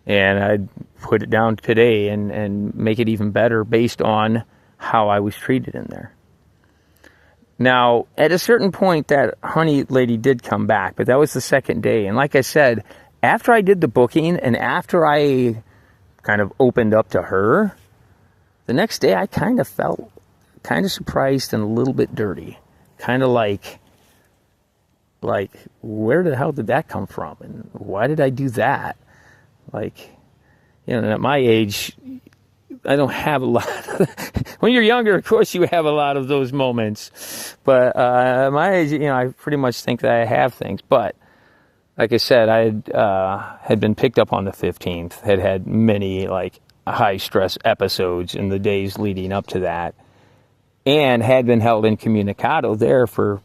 and I put it down today and make it even better based on how I was treated in there. Now, at a certain point, that honey lady did come back, but that was the second day. And like I said, after I did the booking and after I kind of opened up to her, the next day I kind of felt kind of surprised and a little bit dirty. Kind of like, where the hell did that come from? And why did I do that? At my age, I don't have a lot. When you're younger, of course, you have a lot of those moments. But at my age, I pretty much think that I have things. But like I said, I had been picked up on the 15th, had many high-stress episodes in the days leading up to that, and had been held incommunicado there for,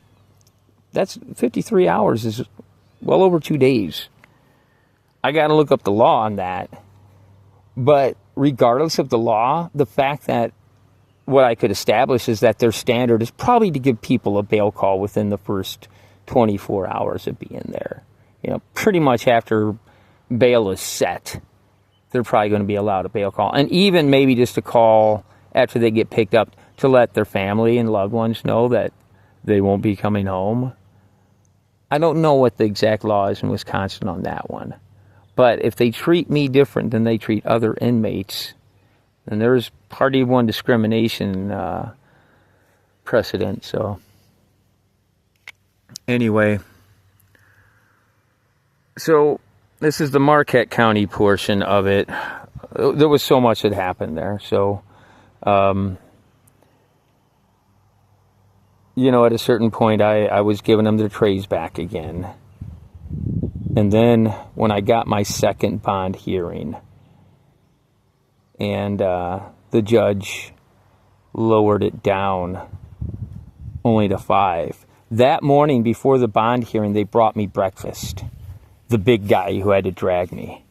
that's 53 hours, is well over 2 days. I got to look up the law on that. But regardless of the law, the fact that what I could establish is that their standard is probably to give people a bail call within the first 24 hours of being there. Pretty much after bail is set, they're probably going to be allowed a bail call. And even maybe just a call after they get picked up to let their family and loved ones know that they won't be coming home. I don't know what the exact law is in Wisconsin on that one. But if they treat me different than they treat other inmates, then there's Party 1 discrimination precedent. So anyway, so this is the Marquette County portion of it. There was so much that happened there. So, at a certain point, I was giving them their trays back again. And then when I got my second bond hearing, and the judge lowered it down only to 5. That morning before the bond hearing, they brought me breakfast. The big guy who had to drag me.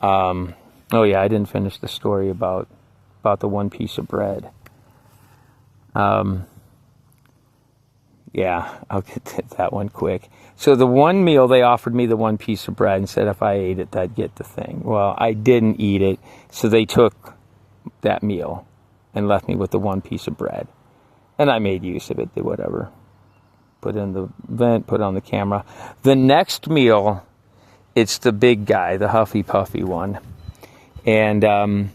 Oh yeah, I didn't finish the story about the one piece of bread. Yeah, I'll get to that one quick. So the one meal, they offered me the one piece of bread and said if I ate it, I'd get the thing. Well, I didn't eat it, so they took that meal and left me with the one piece of bread. And I made use of it, did whatever. put in the vent, put on the camera. The next meal, it's the big guy, the Huffy Puffy one. And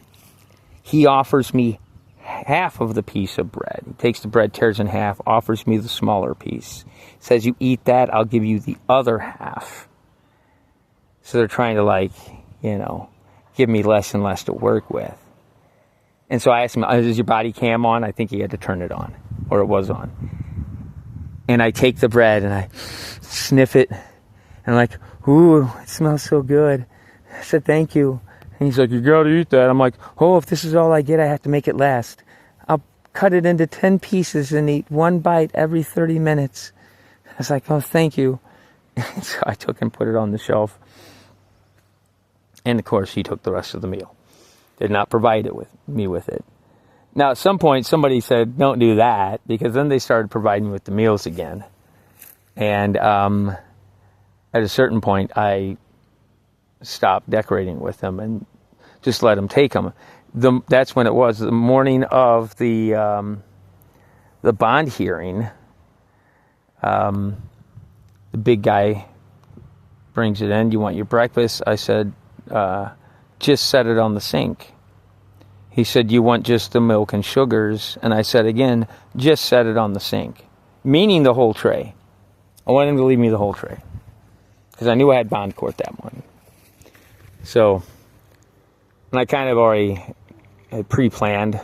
he offers me half of the piece of bread. He takes the bread, tears in half, offers me the smaller piece. Says, you eat that, I'll give you the other half. So they're trying to, like, you know, give me less and less to work with. And so I asked him, is your body cam on? I think he had to turn it on, or it was on. And I take the bread and I sniff it. And I'm like, ooh, it smells so good. I said, thank you. And he's like, you gotta eat that. I'm like, oh, if this is all I get, I have to make it last. I'll cut it into 10 pieces and eat one bite every 30 minutes. I was like, oh, thank you. So I took and put it on the shelf. And of course, he took the rest of the meal. Did not provide me with it. Now, at some point, somebody said, don't do that, because then they started providing me with the meals again. And at a certain point, I stopped decorating with them and just let them take them. That's when it was the morning of the bond hearing. The big guy brings it in. You want your breakfast? I said, just set it on the sink. He said, you want just the milk and sugars? And I said again, just set it on the sink. Meaning the whole tray. I wanted him to leave me the whole tray. Because I knew I had bond court that morning. So, and I kind of already had pre-planned.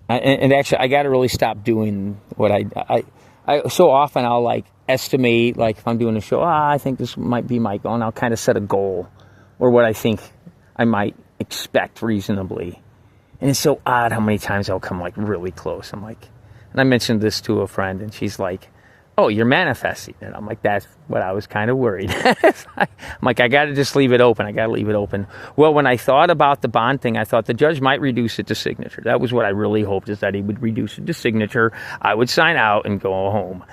And actually, I got to really stop doing what I so often I'll like estimate, like if I'm doing a show, I think this might be my goal, and I'll kind of set a goal or what I think I might expect reasonably. And it's so odd how many times I'll come like really close. I'm like, and I mentioned this to a friend, and she's like, oh, you're manifesting it. I'm like, that's what I was kind of worried. I'm like, I got to just leave it open. I got to leave it open. Well, when I thought about the bond thing, I thought the judge might reduce it to signature. That was what I really hoped, is that he would reduce it to signature. I would sign out and go home.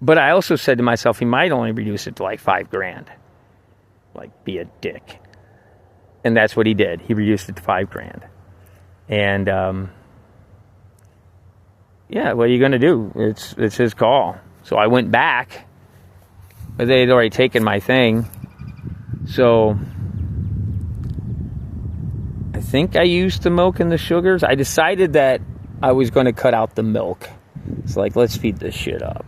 But I also said to myself, he might only reduce it to like $5,000. Like, be a dick. And that's what he did. He reduced it to $5,000. And, yeah, what are you going to do? It's his call. So I went back, but they had already taken my thing. So I think I used the milk and the sugars. I decided that I was going to cut out the milk. It's like, let's speed this shit up.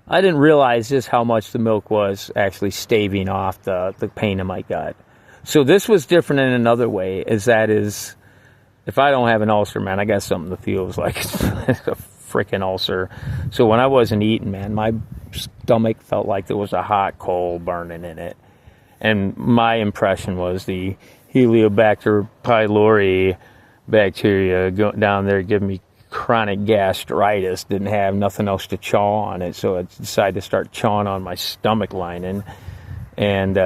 I didn't realize just how much the milk was actually staving off the pain in my gut. So this was different in another way, if I don't have an ulcer, man, I got something that feels like it's a freaking ulcer. So when I wasn't eating, man, my stomach felt like there was a hot coal burning in it. And my impression was the Helicobacter pylori bacteria down there giving me chronic gastritis, didn't have nothing else to chaw on it. So I decided to start chawing on my stomach lining. And,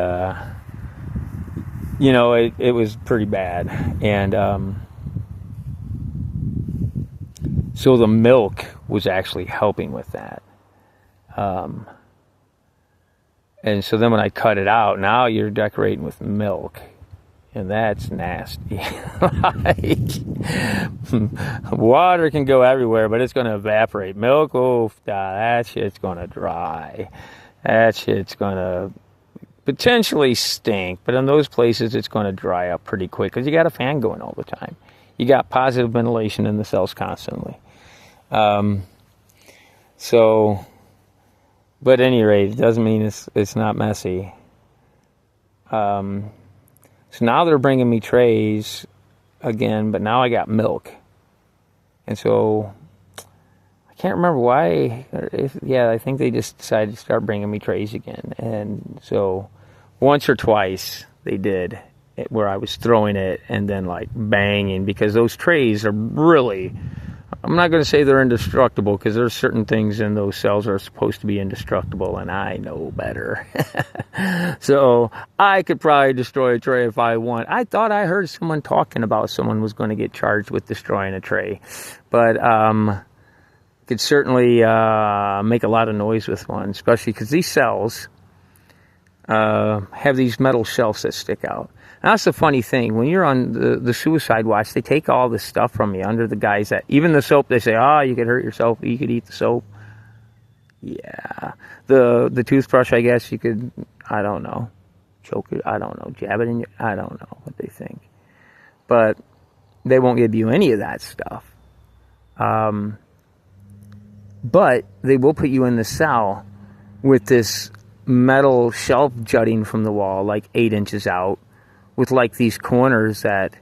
you know, it was pretty bad. And, so the milk was actually helping with that. And so then when I cut it out, now you're decorating with milk. And that's nasty. Like, water can go everywhere, but it's going to evaporate. Milk, oh, that shit's going to dry. That shit's going to potentially stink. But in those places, it's going to dry up pretty quick because you got a fan going all the time. You got positive ventilation in the cells constantly. So, but at any rate, it doesn't mean it's not messy. So now they're bringing me trays again, but now I got milk. And so I can't remember why. I think they just decided to start bringing me trays again. And so once or twice they did, where I was throwing it and then like banging, because those trays are really, I'm not going to say they're indestructible, because there's certain things in those cells that are supposed to be indestructible, and I know better. So I could probably destroy a tray if I want. I thought I heard someone talking about someone was going to get charged with destroying a tray, but could certainly make a lot of noise with one, especially because these cells have these metal shelves that stick out. That's the funny thing. When you're on the suicide watch, they take all this stuff from you under the guise that, even the soap, they say, oh, you could hurt yourself, you could eat the soap. Yeah. The toothbrush, I guess you could, I don't know, choke it, I don't know, jab it in your, I don't know what they think. But they won't give you any of that stuff. But they will put you in the cell with this metal shelf jutting from the wall, like 8 inches out, with like these corners that,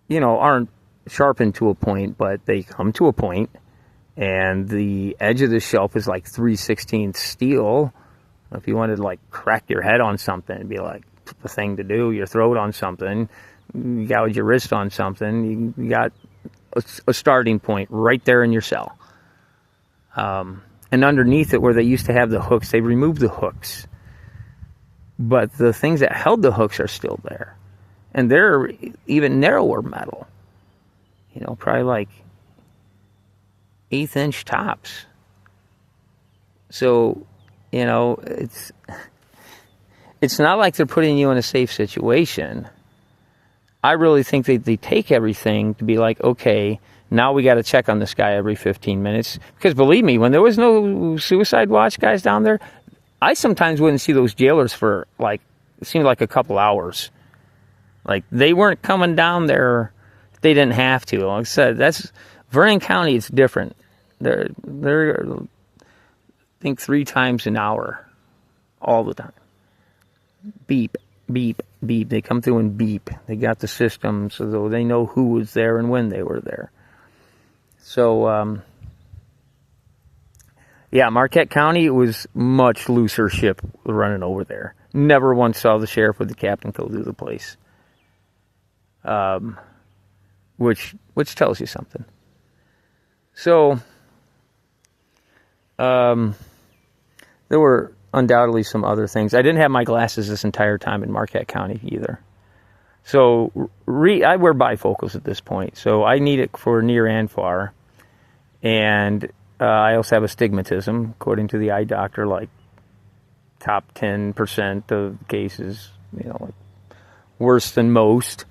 you know, aren't sharpened to a point, but they come to a point, and the edge of the shelf is like 3/16 steel. If you wanted to like crack your head on something, it'd be like the thing to do, your throat on something, you gouge your wrist on something, you got a starting point right there in your cell. And underneath it, where they used to have the hooks, they removed the hooks. But the things that held the hooks are still there. And they're even narrower metal. You know, probably like 1/8 inch tops. So, you know, it's not like they're putting you in a safe situation. I really think they take everything to be like, okay, now we got to check on this guy every 15 minutes. Because believe me, when there was no suicide watch guys down there, I sometimes wouldn't see those jailers for like, it seemed like a couple hours. Like, they weren't coming down there if they didn't have to. Like I said, that's Vernon County, it's different. They're I think 3 times an hour all the time. Beep, beep, beep. They come through and beep. They got the system so they know who was there and when they were there. So, yeah, Marquette County, it was much looser ship running over there. Never once saw the sheriff or the captain go through the place. Which tells you something. So, there were undoubtedly some other things. I didn't have my glasses this entire time in Marquette County either. So, I wear bifocals at this point. So, I need it for near and far. And I also have astigmatism, according to the eye doctor, like top 10% of cases, you know, like worse than most.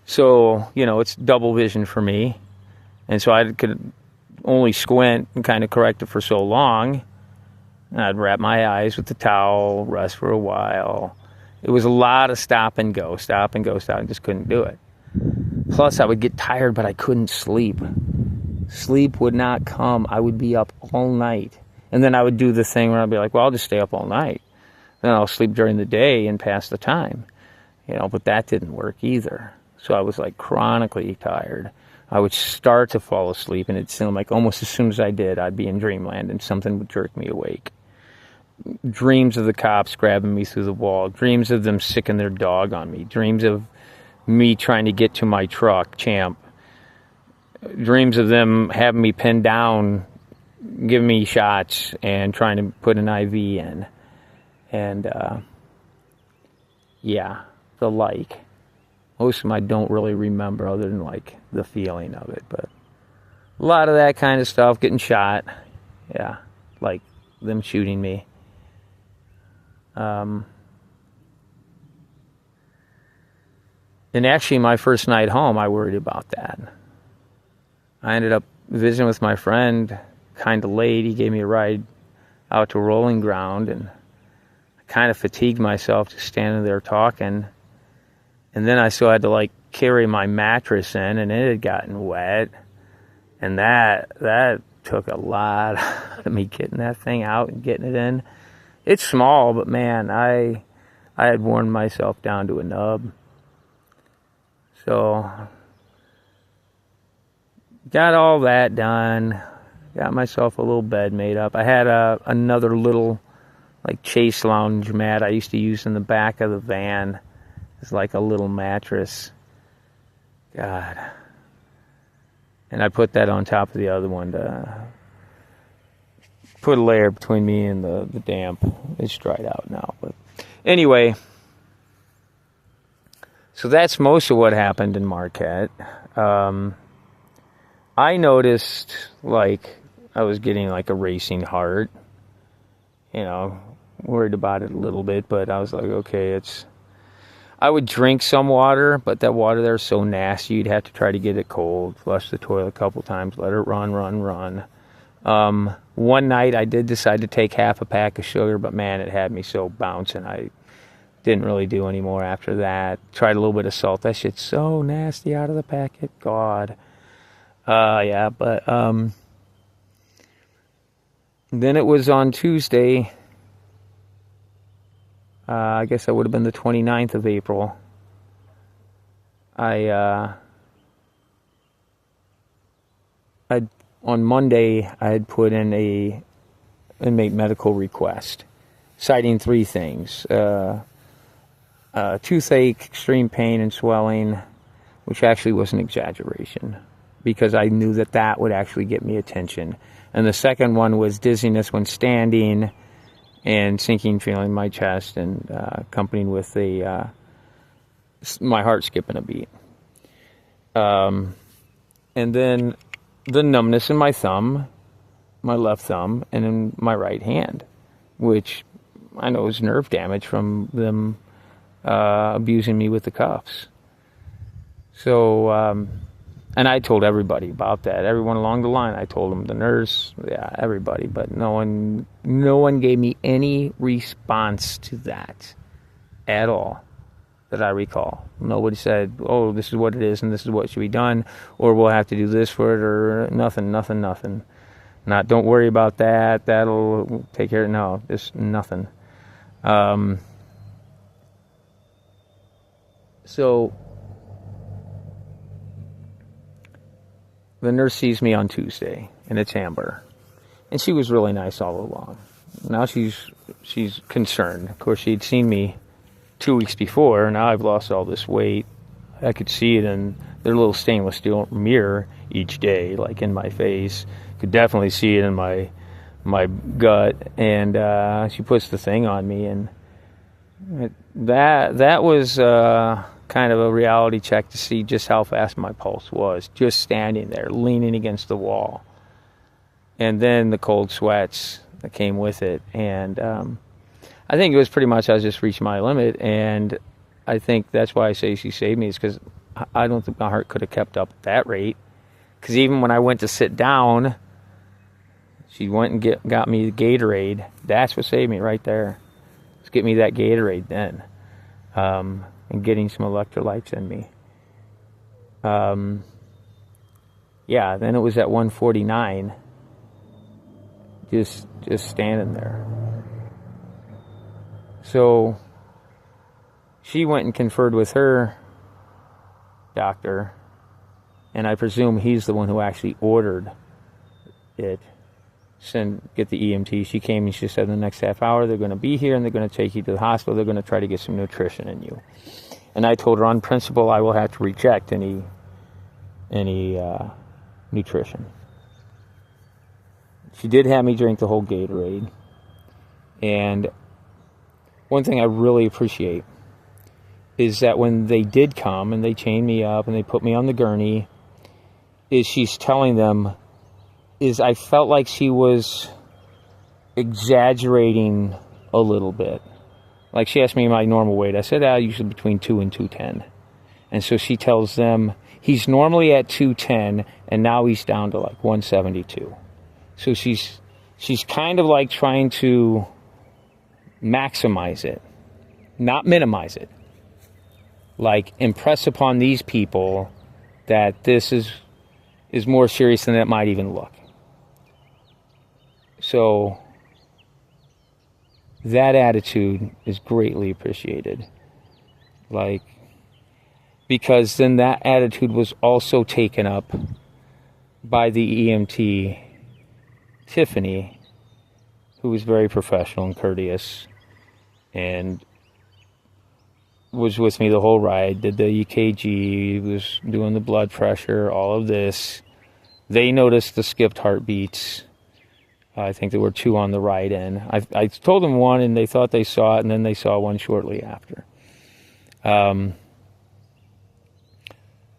So, you know, it's double vision for me. And so I could only squint and kind of correct it for so long. And I'd wrap my eyes with the towel, rest for a while. It was a lot of stop and go. I just couldn't do it. Plus, I would get tired, but I couldn't sleep. Sleep would not come. I would be up all night. And then I would do the thing where I'd be like, well, I'll just stay up all night. Then I'll sleep during the day and pass the time. You know, but that didn't work either. So I was like chronically tired. I would start to fall asleep, and it seemed like almost as soon as I did, I'd be in dreamland and something would jerk me awake. Dreams of the cops grabbing me through the wall. Dreams of them sicking their dog on me. Dreams of me trying to get to my truck, Champ. Dreams of them having me pinned down, giving me shots, and trying to put an IV in. And, yeah, the like. Most of them I don't really remember other than, like, the feeling of it. But a lot of that kind of stuff, getting shot. Yeah, like them shooting me. And actually, my first night home, I worried about that. I ended up visiting with my friend kind of late. He gave me a ride out to Rolling Ground, and I kind of fatigued myself just standing there talking. And then I still had to, like, carry my mattress in, and it had gotten wet. And that took a lot of me getting that thing out and getting it in. It's small, but man, I had worn myself down to a nub. So, got all that done. Got myself a little bed made up. I had another little, like, chase lounge mat I used to use in the back of the van. It's like a little mattress. God. And I put that on top of the other one to put a layer between me and the damp. It's dried out now. But anyway, so that's most of what happened in Marquette. I noticed, like, I was getting, like, a racing heart. You know, worried about it a little bit, but I was like, okay, I would drink some water, but that water there is so nasty, you'd have to try to get it cold, flush the toilet a couple times, let it run. One night I did decide to take half a pack of sugar, but man, it had me so bouncing. I didn't really do any more after that. Tried a little bit of salt. That shit's so nasty out of the packet. God. Yeah, but then it was on Tuesday. I guess that would have been the 29th of April. On Monday, I had put in a inmate medical request, citing 3 things. Toothache, extreme pain and swelling, which actually was an exaggeration, because I knew that would actually get me attention. And the second one was dizziness when standing, and sinking feeling in my chest, and accompanied with my heart skipping a beat. And then the numbness in my thumb, my left thumb, and in my right hand, which I know is nerve damage from them abusing me with the cuffs. So, and I told everybody about that. Everyone along the line, I told them, the nurse, yeah, everybody. But no one gave me any response to that at all that I recall. Nobody said, oh, this is what it is and this is what should be done, or we'll have to do this for it, or nothing. Not, don't worry about that. That'll take care of it. No, just nothing. So the nurse sees me on Tuesday, and it's Amber, and she was really nice all along. Now she's concerned. Of course, she'd seen me 2 weeks before. Now I've lost all this weight. I could see it in their little stainless steel mirror each day, like in my face. Could definitely see it in my gut. And she puts the thing on me, and that was kind of a reality check to see just how fast my pulse was, just standing there, leaning against the wall. And then the cold sweats that came with it. And I think it was pretty much I just reached my limit. And I think that's why I say she saved me, is because I don't think my heart could have kept up at that rate. Because even when I went to sit down, she went and got me the Gatorade. That's what saved me right there. Let's get me that Gatorade then. And getting some electrolytes in me. Yeah, then it was at 1:49. Just standing there. So she went and conferred with her doctor, and I presume he's the one who actually ordered it. Get the EMT. She came and she said, in the next half hour they're going to be here and they're going to take you to the hospital. They're going to try to get some nutrition in you. And I told her, on principle, I will have to reject any nutrition. She did have me drink the whole Gatorade. And one thing I really appreciate is that when they did come and they chained me up and they put me on the gurney, is she's telling them, is I felt like she was exaggerating a little bit. Like, she asked me my normal weight. I said, usually between 2 and 210. And so she tells them, he's normally at 210, and now he's down to like 172. So she's kind of like trying to maximize it, not minimize it. Like, impress upon these people that this is more serious than it might even look. So that attitude is greatly appreciated. Like, because then that attitude was also taken up by the EMT, Tiffany, who was very professional and courteous and was with me the whole ride, did the EKG, was doing the blood pressure, all of this. They noticed the skipped heartbeats. I think there were 2 on the right end. I told them 1, and they thought they saw it, and then they saw 1 shortly after.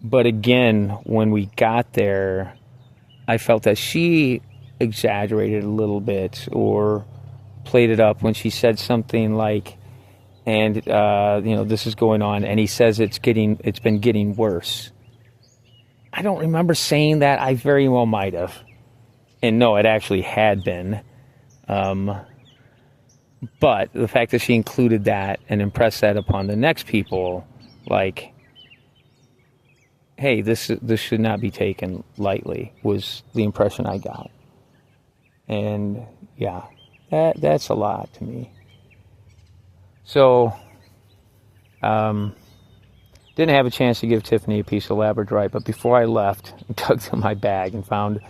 But again, when we got there, I felt that she exaggerated a little bit or played it up when she said something like, and this is going on, and he says it's been getting worse. I don't remember saying that. I very well might have. And no, it actually had been. But the fact that she included that and impressed that upon the next people, like, hey, this should not be taken lightly, was the impression I got. And yeah, that's a lot to me. So, didn't have a chance to give Tiffany a piece of Labradorite, but before I left, I dug through my bag and found a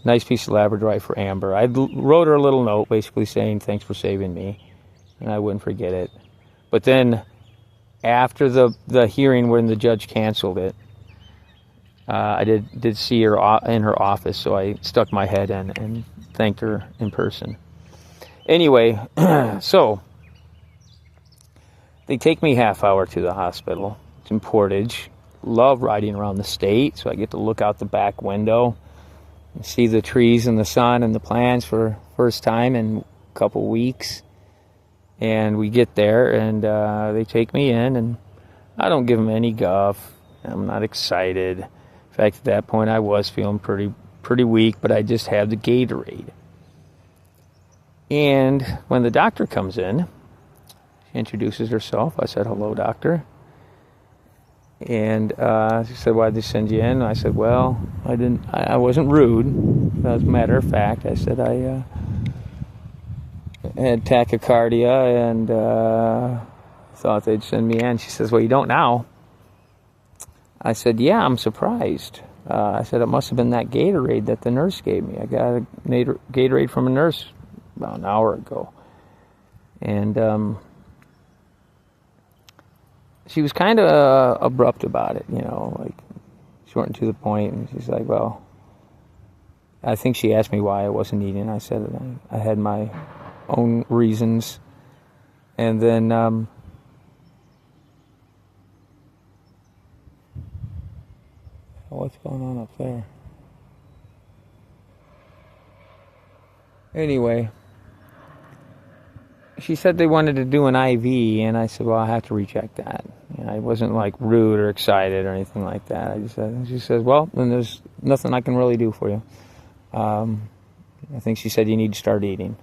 nice piece of Labradorite for Amber. I wrote her a little note basically saying thanks for saving me, and I wouldn't forget it. But then after the hearing when the judge canceled it, I did see her in her office, so I stuck my head in and thanked her in person. Anyway, so they take me half hour to the hospital. It's in Portage. Love riding around the state, so I get to look out the back window and see the trees and the sun and the plants for first time in a couple weeks. And we get there, and they take me in, and I don't give them any guff. I'm not excited. In fact, at that point, I was feeling pretty weak, but I just had the Gatorade. And when the doctor comes in, she introduces herself. I said, "Hello, doctor." And she said, "Why'd they send you in?" I said, "Well, I wasn't rude. As a matter of fact, I said I had tachycardia and thought they'd send me in." She says, "Well, you don't now." I said, "Yeah, I'm surprised." I said, "It must have been that Gatorade that the nurse gave me. I got a Gatorade from a nurse about an hour ago." And she was kind of abrupt about it, like short and to the point. And she's like, "Well," I think she asked me why I wasn't eating. I said I had my own reasons. And then what's going on up there? Anyway, she said they wanted to do an IV, and I said, "Well, I have to reject that." I wasn't like rude or excited or anything like that. I just said, she says, "Well, then there's nothing I can really do for you." I think she said you need to start eating.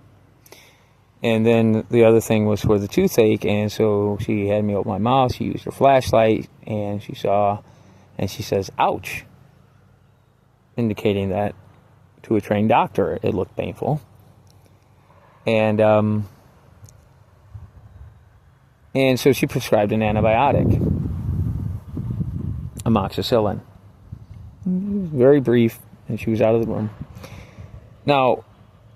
And then the other thing was for the toothache, and so she had me open my mouth. She used her flashlight, and she saw, and she says, "Ouch," indicating that to a trained doctor it looked painful. And so she prescribed an antibiotic, amoxicillin. Very brief, and she was out of the room. Now,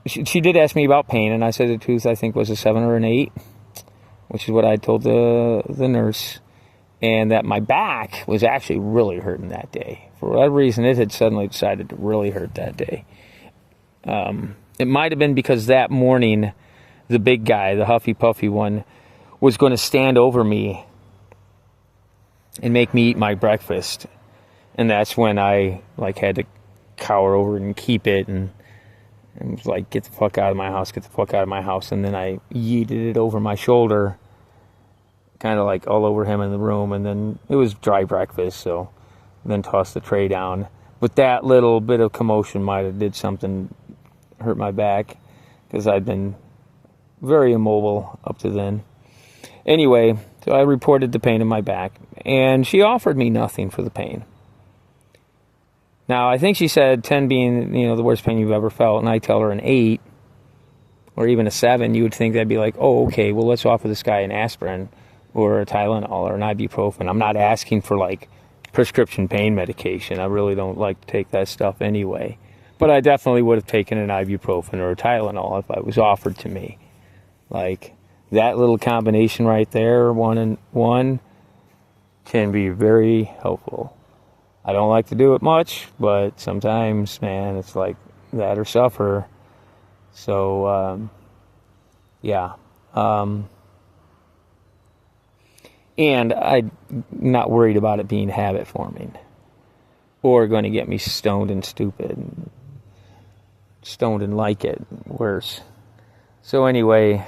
she did ask me about pain, and I said the tooth, I think, was a 7 or an 8, which is what I told the nurse, and that my back was actually really hurting that day. For whatever reason, it had suddenly decided to really hurt that day. It might have been because that morning, the big guy, the huffy puffy one, was going to stand over me and make me eat my breakfast. And that's when I had to cower over and keep it and was like, "Get the fuck out of my house, get the fuck out of my house." And then I yeeted it over my shoulder, kind of like all over him in the room. And then it was dry breakfast, so then tossed the tray down. But that little bit of commotion might have did something, hurt my back, because I'd been very immobile up to then. Anyway, so I reported the pain in my back, and she offered me nothing for the pain. Now, I think she said 10 being, the worst pain you've ever felt, and I tell her an 8, or even a 7, you would think that'd be like, "Oh, okay, well, let's offer this guy an aspirin, or a Tylenol, or an ibuprofen." I'm not asking for, prescription pain medication. I really don't like to take that stuff anyway. But I definitely would have taken an ibuprofen or a Tylenol if it was offered to me. That little combination right there, 1 and 1, can be very helpful. I don't like to do it much, but sometimes, man, it's like that or suffer. So, yeah. And I'm not worried about it being habit forming or going to get me stoned and stupid. Stoned and like it, worse. So anyway,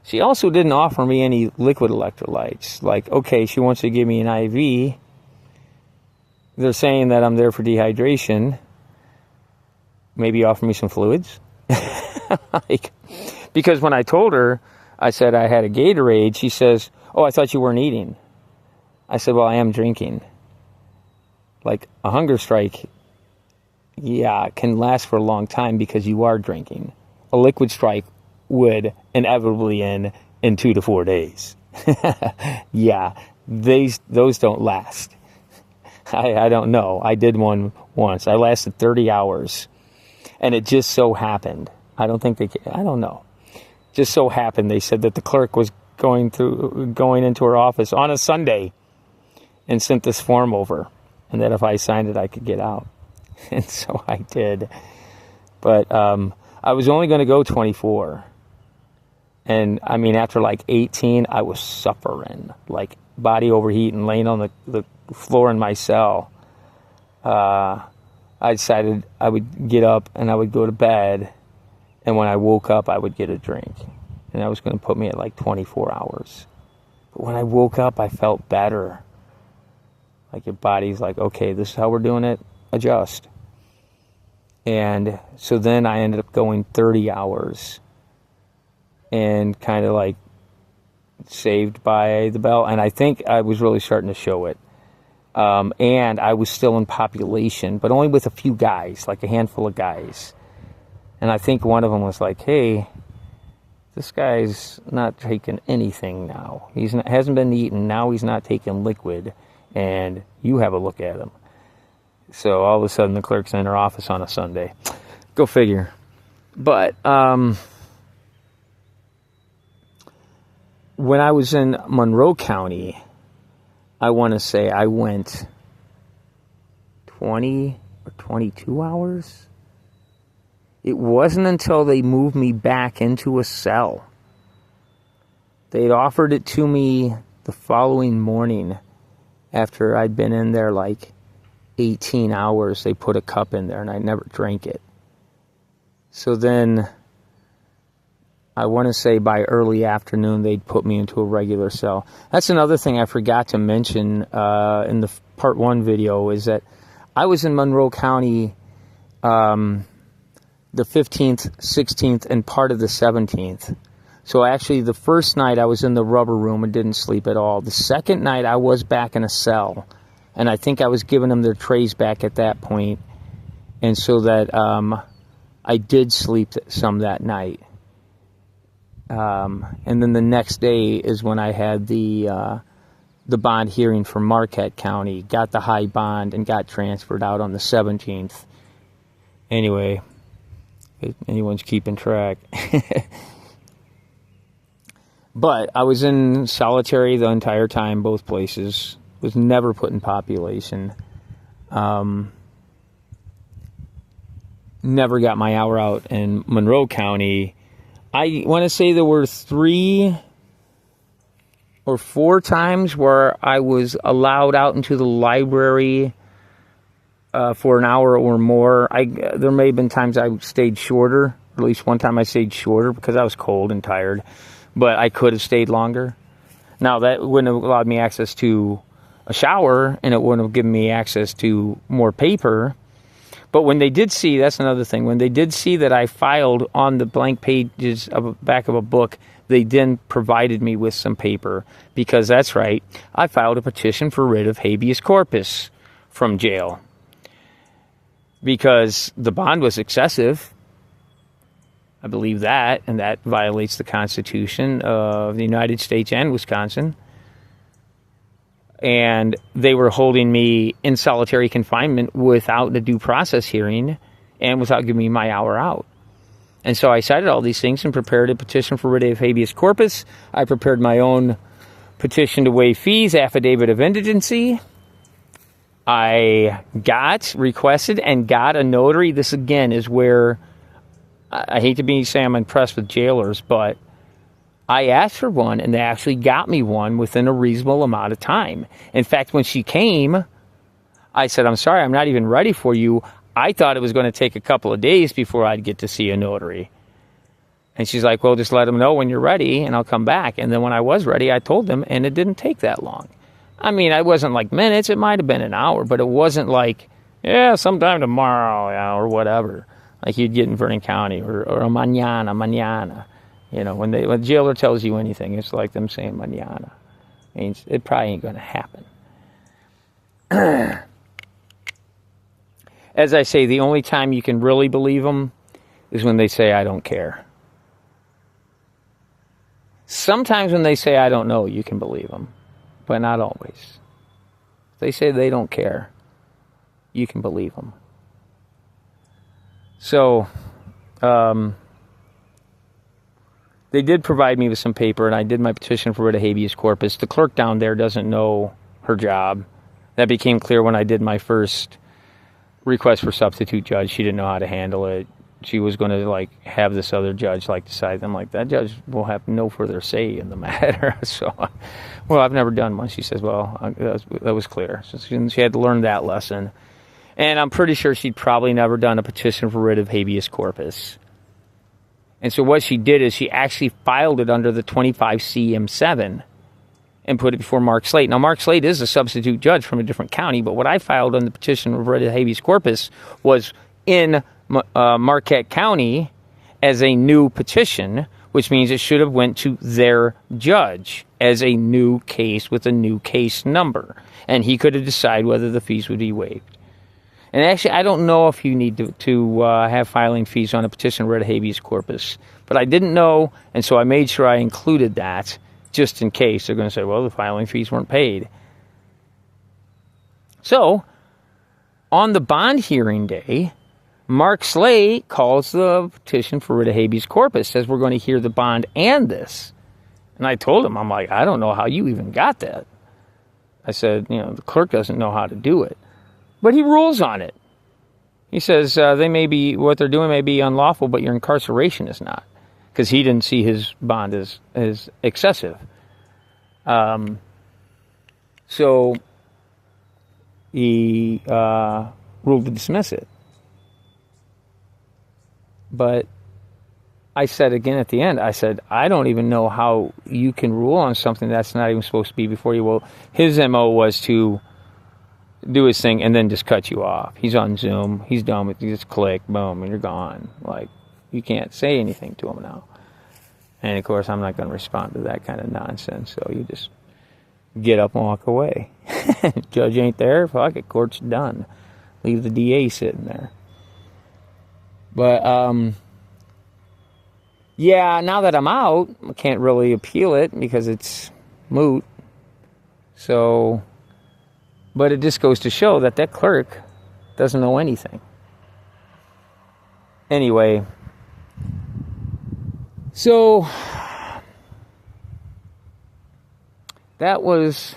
She also didn't offer me any liquid electrolytes. Like, okay, she wants to give me an IV. They're saying that I'm there for dehydration. Maybe offer me some fluids. Because when I told her, I said I had a Gatorade, she says, oh, I thought you weren't eating. I said, well, I am drinking. Like, a hunger strike, yeah, can last for a long time because you are drinking. A liquid strike would inevitably end in 2 to 4 days. Yeah, those don't last. I don't know. I did one once. I lasted 30 hours. And it just so happened. I don't know. Just so happened they said that the clerk was going into her office on a Sunday and sent this form over. And that if I signed it, I could get out. And so I did. But I was only going to go 24. And, I mean, after like 18, I was suffering. Like, body overheating, laying on the floor in my cell. I decided I would get up and I would go to bed. And when I woke up, I would get a drink. And that was going to put me at like 24 hours. But when I woke up, I felt better. Like, your body's like, okay, this is how we're doing it. Adjust. And so then I ended up going 30 hours. And kind of like saved by the bell. And I think I was really starting to show it. And I was still in population, but only with a few guys, like a handful of guys. And I think one of them was like, hey, this guy's not taking anything now. Hasn't been eating. Now he's not taking liquid. And you have a look at him. So all of a sudden the clerk's in her office on a Sunday. Go figure. But when I was in Monroe County, I want to say I went 20 or 22 hours. It wasn't until they moved me back into a cell. They'd offered it to me the following morning after I'd been in there like 18 hours. They put a cup in there and I never drank it. So then I want to say by early afternoon, they'd put me into a regular cell. That's another thing I forgot to mention in the part 1 video is that I was in Monroe County the 15th, 16th, and part of the 17th. So actually the first night I was in the rubber room and didn't sleep at all. The second night I was back in a cell. And I think I was giving them their trays back at that point. And so that I did sleep some that night. And then the next day is when I had the bond hearing for Marquette County, got the high bond, and got transferred out on the 17th. Anyway, if anyone's keeping track. But I was in solitary the entire time, both places. Was never put in population. Never got my hour out in Monroe County. I want to say there were 3 or 4 times where I was allowed out into the library for an hour or more. There may have been times I stayed shorter. Or at least one time I stayed shorter because I was cold and tired. But I could have stayed longer. Now, that wouldn't have allowed me access to a shower, and it wouldn't have given me access to more paper. But when they did see, that's another thing, when they did see that I filed on the blank pages of the back of a book, they then provided me with some paper. Because that's right, I filed a petition for writ of habeas corpus from jail. Because the bond was excessive. I believe that, and that violates the Constitution of the United States and Wisconsin. And they were holding me in solitary confinement without a due process hearing and without giving me my hour out. And so I cited all these things and prepared a petition for writ of habeas corpus. I prepared my own petition to waive fees, affidavit of indigency. I requested and got a notary. This, again, is where I hate to say I'm impressed with jailers, but I asked for one, and they actually got me one within a reasonable amount of time. In fact, when she came, I said, I'm sorry, I'm not even ready for you. I thought it was going to take a couple of days before I'd get to see a notary. And she's like, well, just let them know when you're ready, and I'll come back. And then when I was ready, I told them, and it didn't take that long. I mean, I wasn't like minutes. It might have been an hour, but it wasn't like, yeah, sometime tomorrow, or whatever. Like you'd get in Vernon County, or a mañana. When the jailer tells you anything, it's like them saying mañana. Means it probably ain't going to happen. As I say, the only time you can really believe them is when they say, I don't care. Sometimes when they say, I don't know, you can believe them, but not always. If they say they don't care, you can believe them. So, they did provide me with some paper, and I did my petition for writ of habeas corpus. The clerk down there doesn't know her job. That became clear when I did my first request for substitute judge. She didn't know how to handle it. She was going to have this other judge decide them. That judge will have no further say in the matter. So, well, I've never done one. She says, well, that was clear. So she had to learn that lesson. And I'm pretty sure she'd probably never done a petition for writ of habeas corpus. And so what she did is she actually filed it under the 25 CM7 and put it before Mark Slate. Now, Mark Slate is a substitute judge from a different county, but what I filed on the petition for writ of habeas corpus was in Marquette County as a new petition, which means it should have went to their judge as a new case with a new case number. And he could have decided whether the fees would be waived. And actually, I don't know if you need to have filing fees on a petition for writ of habeas corpus. But I didn't know, and so I made sure I included that just in case. They're going to say, well, the filing fees weren't paid. So, on the bond hearing day, Mark Slate calls the petition for writ of habeas corpus, says we're going to hear the bond and this. And I told him, I'm like, I don't know how you even got that. I said, the clerk doesn't know how to do it. But he rules on it. He says what they're doing may be unlawful, but your incarceration is not. Because he didn't see his bond as excessive. So he ruled to dismiss it. But I said again at the end, I don't even know how you can rule on something that's not even supposed to be before you. Well, his MO was to do his thing and then just cut you off. He's on Zoom. He's done with you. Just click, boom, and you're gone. You can't say anything to him now. And, of course, I'm not going to respond to that kind of nonsense. So you just get up and walk away. Judge ain't there. Fuck it. Court's done. Leave the DA sitting there. But, yeah, now that I'm out, I can't really appeal it because it's moot. So, but it just goes to show that clerk doesn't know anything. Anyway, so that was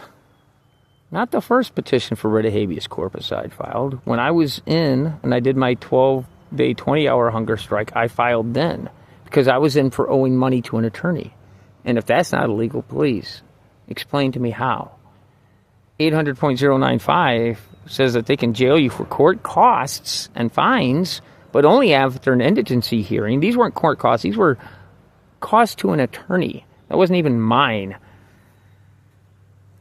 not the first petition for writ of habeas corpus I'd filed. When I was in and I did my 12-day, 20-hour hunger strike, I filed then because I was in for owing money to an attorney. And if that's not illegal, please explain to me how. 800.095 says that they can jail you for court costs and fines, but only after an indigency hearing. These weren't court costs. These were costs to an attorney. That wasn't even mine.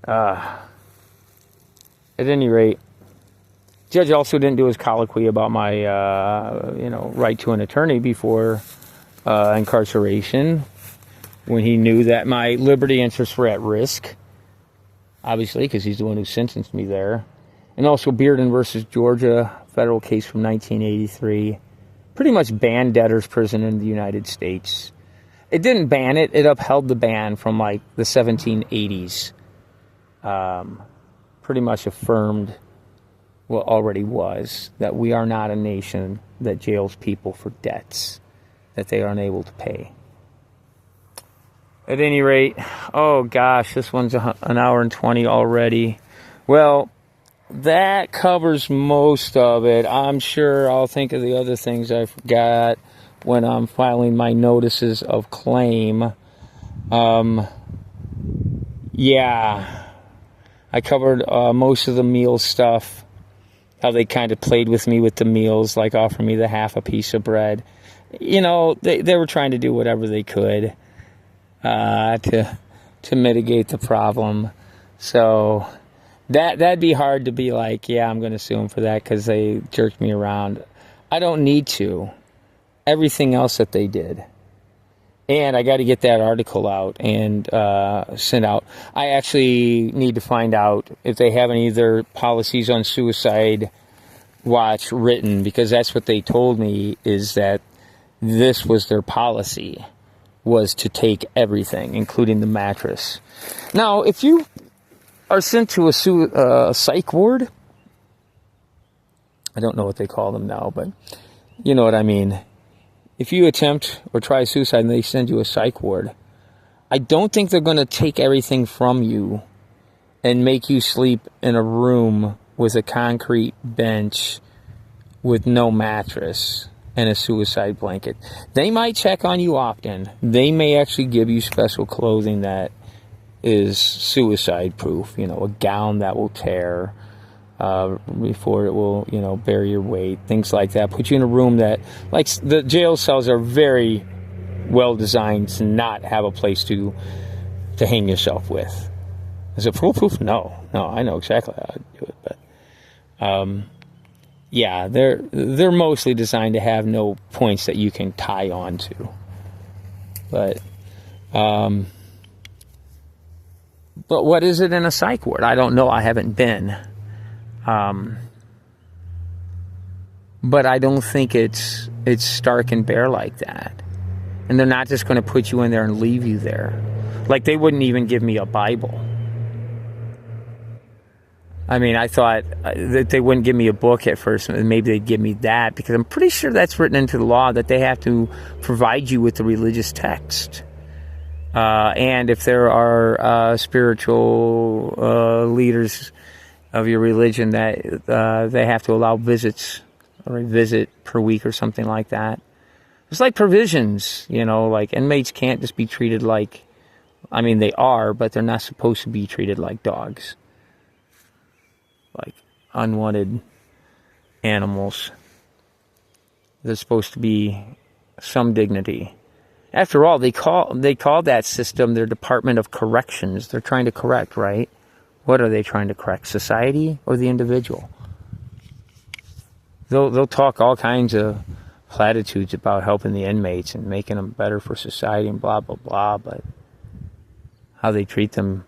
At any rate, judge also didn't do his colloquy about my, right to an attorney before incarceration when he knew that my liberty interests were at risk. Obviously, because he's the one who sentenced me there. And also Bearden versus Georgia, federal case from 1983. Pretty much banned debtor's prison in the United States. It didn't ban it. It upheld the ban from the 1780s. Pretty much affirmed what already was, that we are not a nation that jails people for debts that they are unable to pay. At any rate, oh gosh, this one's an hour and 20 already. Well, that covers most of it. I'm sure I'll think of the other things I forgot when I'm filing my notices of claim. Yeah, I covered most of the meal stuff, how they kind of played with me with the meals, like offering me the half a piece of bread. they were trying to do whatever they could to mitigate the problem. So that'd be hard to be like, yeah, I'm going to sue them for that because they jerked me around. I don't need to. Everything else that they did. And I got to get that article out and sent out. I actually need to find out if they have any of their policies on suicide watch written, because that's what they told me, is that this was their policy, was to take everything, including the mattress. Now, if you are sent to a psych ward, I don't know what they call them now, but you know what I mean. If you attempt or try suicide and they send you a psych ward, I don't think they're going to take everything from you and make you sleep in a room with a concrete bench with no mattress and a suicide blanket. They might check on you often. They may actually give you special clothing that is suicide proof, a gown that will tear before it will, bear your weight, things like that. Put you in a room that, like, the jail cells are very well designed to not have a place to hang yourself with. Is it foolproof? No, I know exactly how to do it, but yeah, they're mostly designed to have no points that you can tie on to. But what is it in a psych ward? I don't know. I haven't been. But I don't think it's stark and bare like that. And they're not just going to put you in there and leave you there. Like, they wouldn't even give me a Bible. I mean, I thought that they wouldn't give me a book at first, and maybe they'd give me that, because I'm pretty sure that's written into the law that they have to provide you with the religious text. And if there are spiritual leaders of your religion, that they have to allow visits, or a visit per week or something like that. It's like provisions, like inmates can't just be treated like, I mean, they are, but they're not supposed to be treated like dogs. Like unwanted animals. There's supposed to be some dignity. After all, they call that system their Department of Corrections. They're trying to correct, right? What are they trying to correct? Society or the individual? They'll talk all kinds of platitudes about helping the inmates and making them better for society and blah, blah, blah, but how they treat them,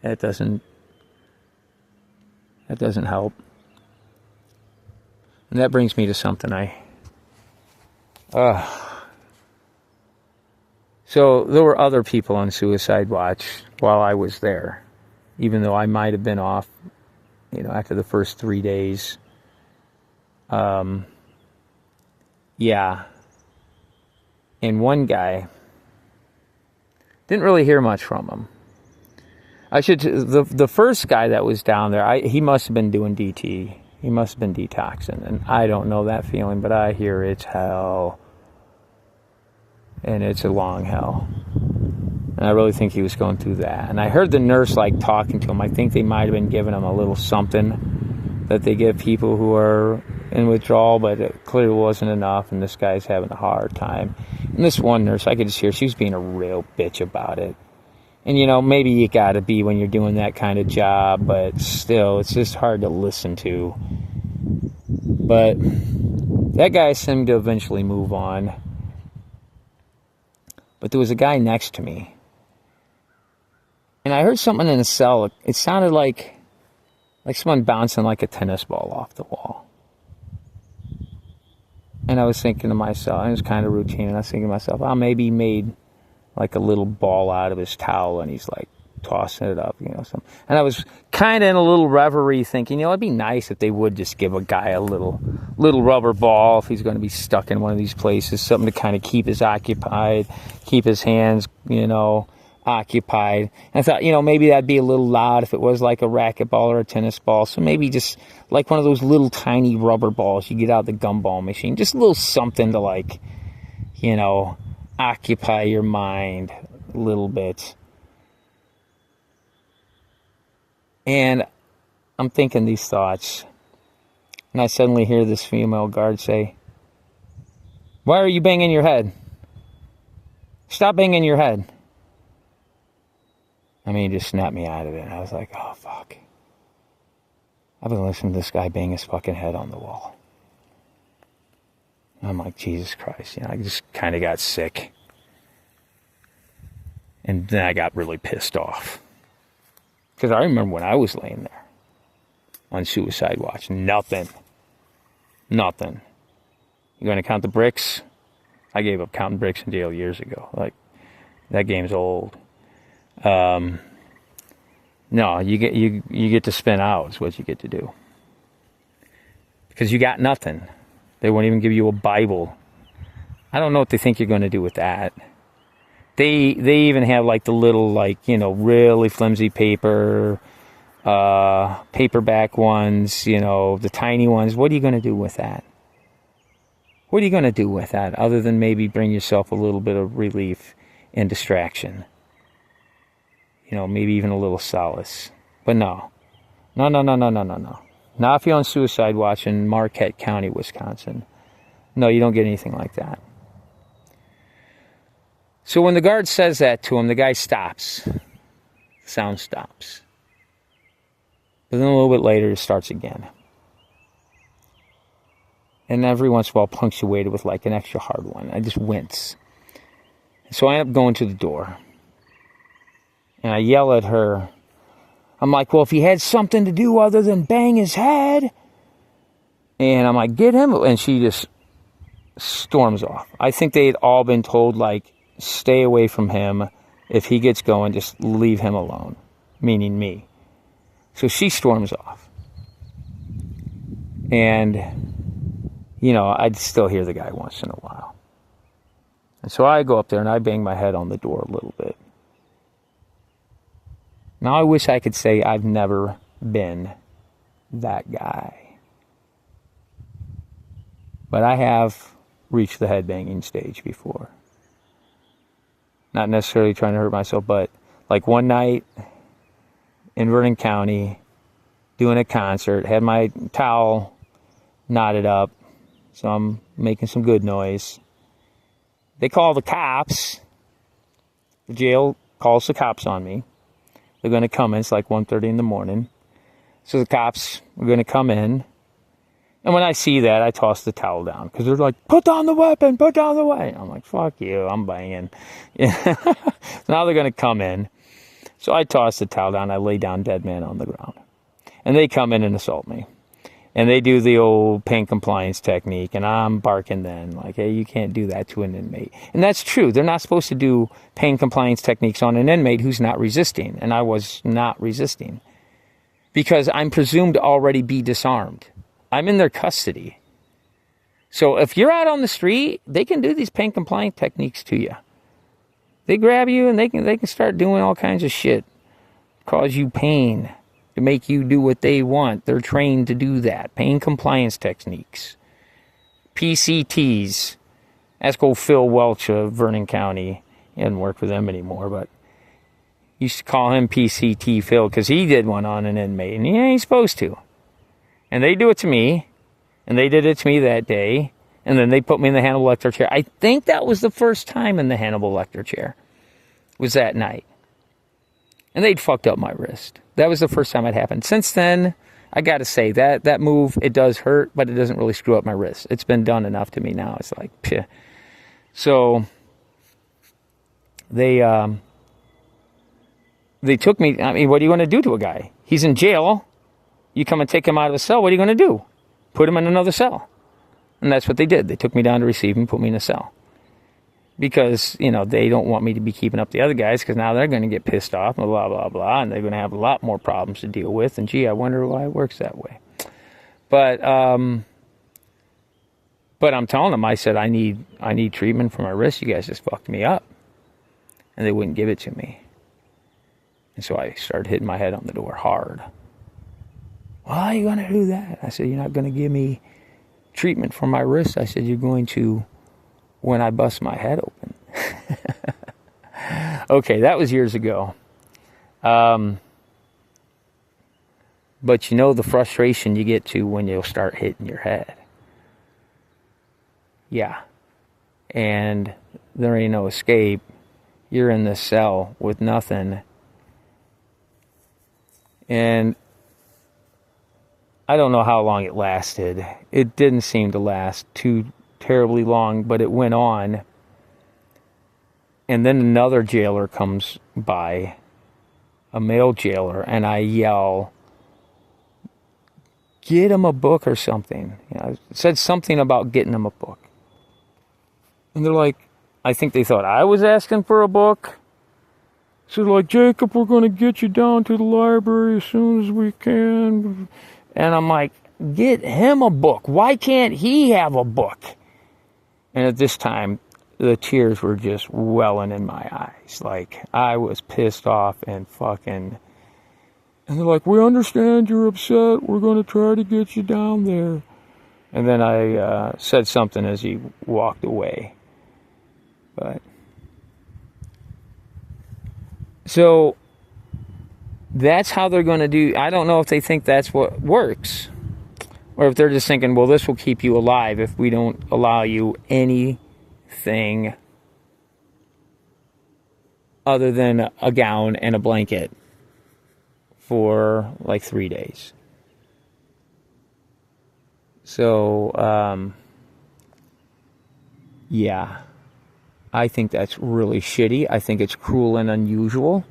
that doesn't help. And that brings me to something so there were other people on suicide watch while I was there, even though I might have been off, after the first 3 days. Yeah. And one guy, didn't really hear much from him. The first guy that was down there, he must have been doing DT. He must have been detoxing. And I don't know that feeling, but I hear it's hell. And it's a long hell. And I really think he was going through that. And I heard the nurse talking to him. I think they might have been giving him a little something that they give people who are in withdrawal, but it clearly wasn't enough, and this guy's having a hard time. And this one nurse, I could just hear she was being a real bitch about it. And maybe you gotta be when you're doing that kind of job, but still, it's just hard to listen to. But that guy seemed to eventually move on. But there was a guy next to me, and I heard something in the cell. It sounded like someone bouncing like a tennis ball off the wall. And I was thinking to myself, it was kind of routine, and I was thinking to myself, maybe he made like a little ball out of his towel, and he's tossing it up, something. And I was kind of in a little reverie thinking, it'd be nice if they would just give a guy a little rubber ball if he's going to be stuck in one of these places, something to kind of keep his hands, occupied. And I thought, maybe that'd be a little loud if it was like a racquetball or a tennis ball. So maybe just like one of those little tiny rubber balls you get out of the gumball machine. Just a little something to occupy your mind a little bit. And I'm thinking these thoughts. And I suddenly hear this female guard say, Why are you banging your head? Stop banging your head. I mean, he just snapped me out of it. I was like, oh, fuck. I've been listening to this guy bang his fucking head on the wall. I'm like, Jesus Christ. I just kind of got sick. And then I got really pissed off. Because I remember when I was laying there on suicide watch. Nothing. You going to count the bricks? I gave up counting bricks in jail years ago. Like, that game's old. No, you get to spin out is what you get to do. Because you got nothing. They won't even give you a Bible. I don't know what they think you're going to do with that. They even have like the little, like, really flimsy paper, paperback ones, the tiny ones. What are you going to do with that? What are you going to do with that other than maybe bring yourself a little bit of relief and distraction? Maybe even a little solace. But no. Not if you're on suicide watch in Marquette County, Wisconsin. No, you don't get anything like that. So when the guard says that to him, the guy stops. The sound stops. But then a little bit later, it starts again. And every once in a while, punctuated with like an extra hard one. I just wince. So I end up going to the door. And I yell at her. I'm like, well, if he had something to do other than bang his head. And I'm like, get him. And she just storms off. I think they had all been told, like, stay away from him. If he gets going, just leave him alone. Meaning me. So she storms off. And, I'd still hear the guy once in a while. And so I go up there and I bang my head on the door a little bit. Now, I wish I could say I've never been that guy. But I have reached the headbanging stage before. Not necessarily trying to hurt myself, but like one night in Vernon County, doing a concert, had my towel knotted up, so I'm making some good noise. They call the cops. The jail calls the cops on me. They're going to come in. It's like 1:30 in the morning. So the cops are going to come in. And when I see that, I toss the towel down. Because they're like, put down the weapon, put down the weapon. I'm like, fuck you, I'm banging. So now they're going to come in. So I toss the towel down. I lay down dead man on the ground. And they come in and assault me. And they do the old pain compliance technique. And I'm barking then. Like, hey, you can't do that to an inmate. And that's true. They're not supposed to do pain compliance techniques on an inmate who's not resisting. And I was not resisting. Because I'm presumed to already be disarmed. I'm in their custody. So if you're out on the street, they can do these pain compliance techniques to you. They grab you and they can start doing all kinds of shit. Cause you pain. To make you do what they want. They're trained to do that. Pain compliance techniques. PCTs. Ask old Phil Welch of Vernon County. He doesn't work with them anymore, but used to call him PCT Phil because he did one on an inmate, and he ain't supposed to. And they do it to me, and they did it to me that day, and then they put me in the Hannibal Lecter chair. I think that was the first time in the Hannibal Lecter chair. Was that night. And they'd fucked up my wrist. That was the first time it happened. Since then, I got to say, that move, it does hurt, but it doesn't really screw up my wrist. It's been done enough to me now. It's like, psh. So, they took me. I mean, what are you going to do to a guy? He's in jail. You come and take him out of a cell. What are you going to do? Put him in another cell. And that's what they did. They took me down to receive him, put me in a cell. Because, they don't want me to be keeping up the other guys because now they're going to get pissed off and blah, blah, blah. And they're going to have a lot more problems to deal with. And, gee, I wonder why it works that way. But I'm telling them, I said, I need treatment for my wrist. You guys just fucked me up. And they wouldn't give it to me. And so I started hitting my head on the door hard. Why are you going to do that? I said, you're not going to give me treatment for my wrist. I said, you're going to... when I bust my head open. Okay, that was years ago. But the frustration you get to when you'll start hitting your head. Yeah. and there ain't no escape. You're in this cell with nothing. And I don't know how long it lasted. It didn't seem to last too terribly long, but it went on. And then another jailer comes by, a male jailer, and I yell, "Get him a book or something." I said something about getting him a book. And they're like, I think they thought I was asking for a book. So they're like, "Jacob, we're going to get you down to the library as soon as we can." And I'm like, get him a book. Why can't he have a book? And at this time, the tears were just welling in my eyes. Like, I was pissed off and fucking... And they're like, "We understand you're upset. We're going to try to get you down there." And then I said something as he walked away. But... So... That's how they're going to do... I don't know if they think that's what works. Or if they're just thinking, well, this will keep you alive if we don't allow you anything other than a gown and a blanket for like 3 days. So, yeah. I think that's really shitty. I think it's cruel and unusual.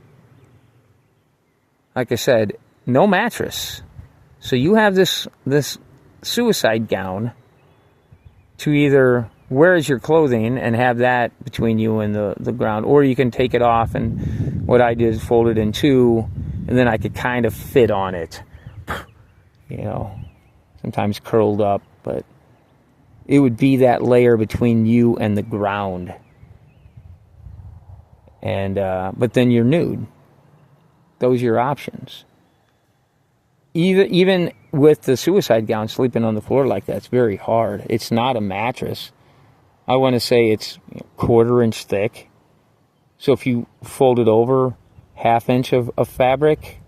Like I said, no mattress. So you have this suicide gown to either wear as your clothing and have that between you and the ground, or you can take it off, and what I did is fold it in two, and then I could kind of fit on it. You know, sometimes curled up, but it would be that layer between you and the ground. And but then you're nude. Those are your options. Even with the suicide gown, sleeping on the floor like that's very hard. It's not a mattress. I want to say it's 1/4 inch thick. So if you fold it over 1/2 inch of fabric,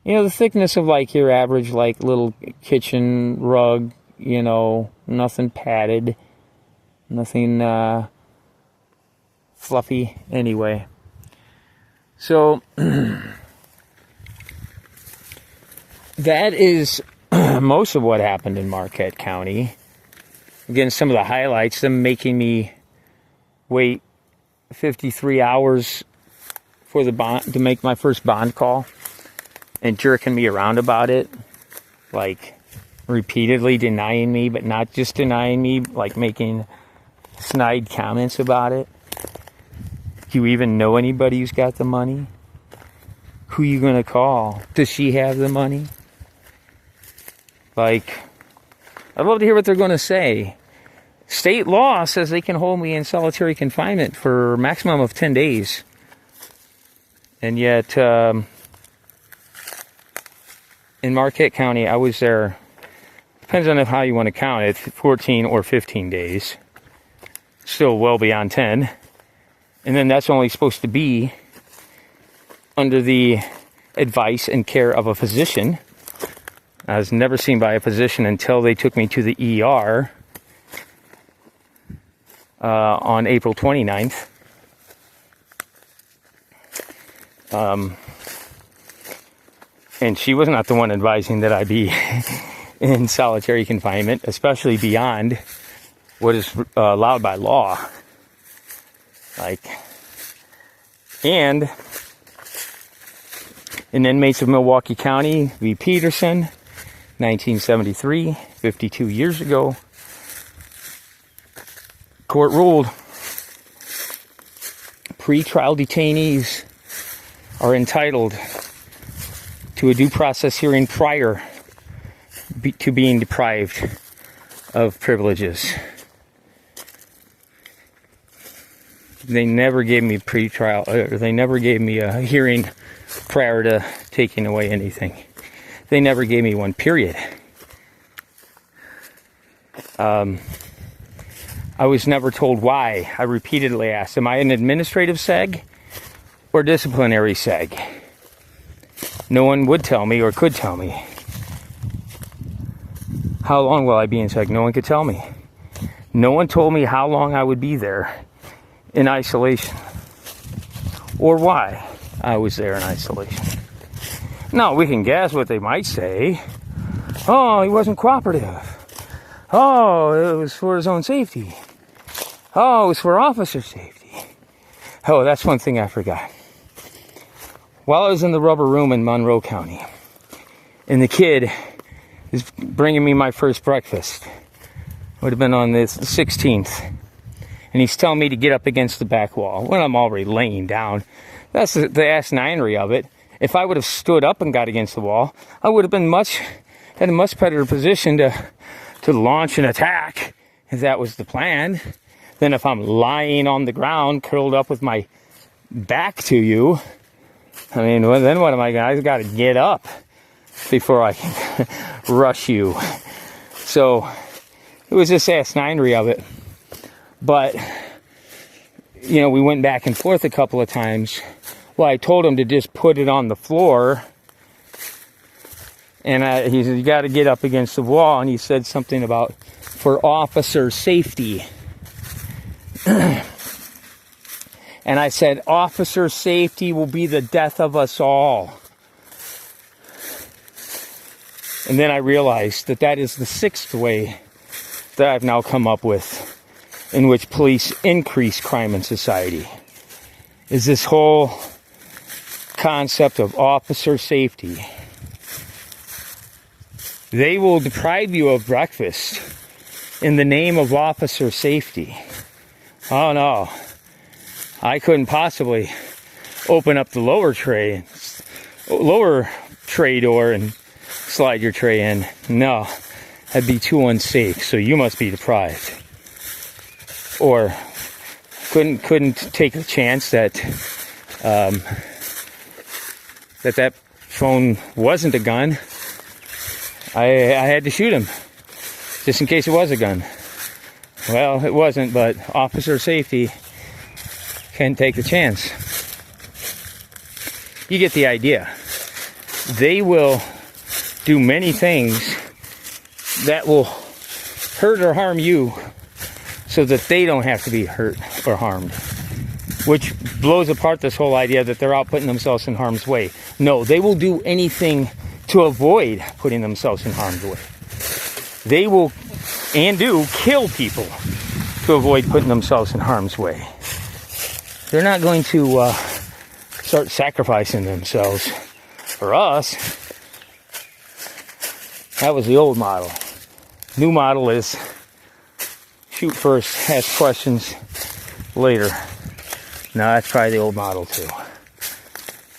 you know, the thickness of like your average like little kitchen rug, you know, nothing padded, nothing fluffy anyway. So, that is most of what happened in Marquette County. Again, some of the highlights, them making me wait 53 hours for the bond to make my first bond call, and jerking me around about it, like repeatedly denying me, but not just denying me, like making snide comments about it. Do you even know anybody who's got the money? Who you gonna call? Does she have the money? Like, I'd love to hear what they're gonna say. State law says they can hold me in solitary confinement for a maximum of 10 days. And yet, in Marquette County, I was there, depends on how you want to count it, 14 or 15 days. Still well beyond 10. And then that's only supposed to be under the advice and care of a physician. I was never seen by a physician until they took me to the ER on April 29th. And she was not the one advising that I be in solitary confinement, especially beyond what is allowed by law. Like, and in Inmates of Milwaukee County v. Peterson, 1973, 52 years ago, court ruled pretrial detainees are entitled to a due process hearing prior to being deprived of privileges. They never gave me they never gave me a hearing prior to taking away anything. They never gave me one, period. I was never told why. I repeatedly asked, am I an administrative seg or disciplinary seg? No one would tell me or could tell me. How long will I be in seg? No one could tell me. No one told me how long I would be there in isolation or why I was there in isolation. Now, we can guess what they might say. Oh, he wasn't cooperative. Oh, it was for his own safety. Oh, it was for officer safety. Oh, that's one thing I forgot. While I was in the rubber room in Monroe County, and the kid is bringing me my first breakfast, would have been on the 16th, and he's telling me to get up against the back wall when I'm already laying down. That's the asinine of it. If I would have stood up and got against the wall, I would have been had a much better position to launch an attack, if that was the plan, than if I'm lying on the ground, curled up with my back to you. I mean, then what am I going to? I got to get up before I can rush you. So it was this asinine of it. But, you know, we went back and forth a couple of times. Well, I told him to just put it on the floor. And he said, you got to get up against the wall. And he said something about for officer safety. And I said, officer safety will be the death of us all. And then I realized that is the sixth way that I've now come up with in which police increase crime in society. Is this whole concept of officer safety. They will deprive you of breakfast in the name of officer safety. Oh no. I couldn't possibly open up the lower tray door and slide your tray in. No, that'd be too unsafe. So you must be deprived. Or couldn't take the chance that that phone wasn't a gun. I had to shoot him just in case it was a gun. Well, it wasn't, but officer safety can't take the chance. You get the idea. They will do many things that will hurt or harm you so that they don't have to be hurt or harmed. Which blows apart this whole idea that they're out putting themselves in harm's way. No, they will do anything to avoid putting themselves in harm's way. They will and do kill people to avoid putting themselves in harm's way. They're not going to start sacrificing themselves for us. That was the old model. New model is shoot first, ask questions later. No, that's probably the old model too.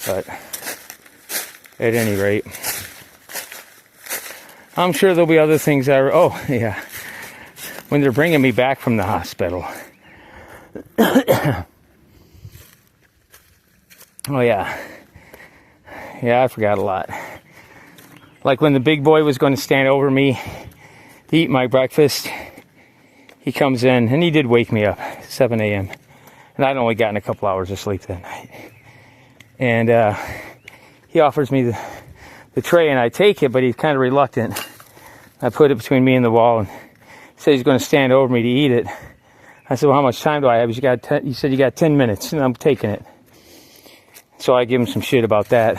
But at any rate, I'm sure there'll be other things that are, oh yeah, when they're bringing me back from the hospital. Oh yeah. Yeah, I forgot a lot. Like when the big boy was going to stand over me to eat my breakfast, he comes in, and he did wake me up at 7 a.m. And I'd only gotten a couple hours of sleep that night. And he offers me the tray, and I take it, but he's kind of reluctant. I put it between me and the wall, and said he's going to stand over me to eat it. I said, well, how much time do I have? He said, you got 10 minutes, and I'm taking it. So I give him some shit about that.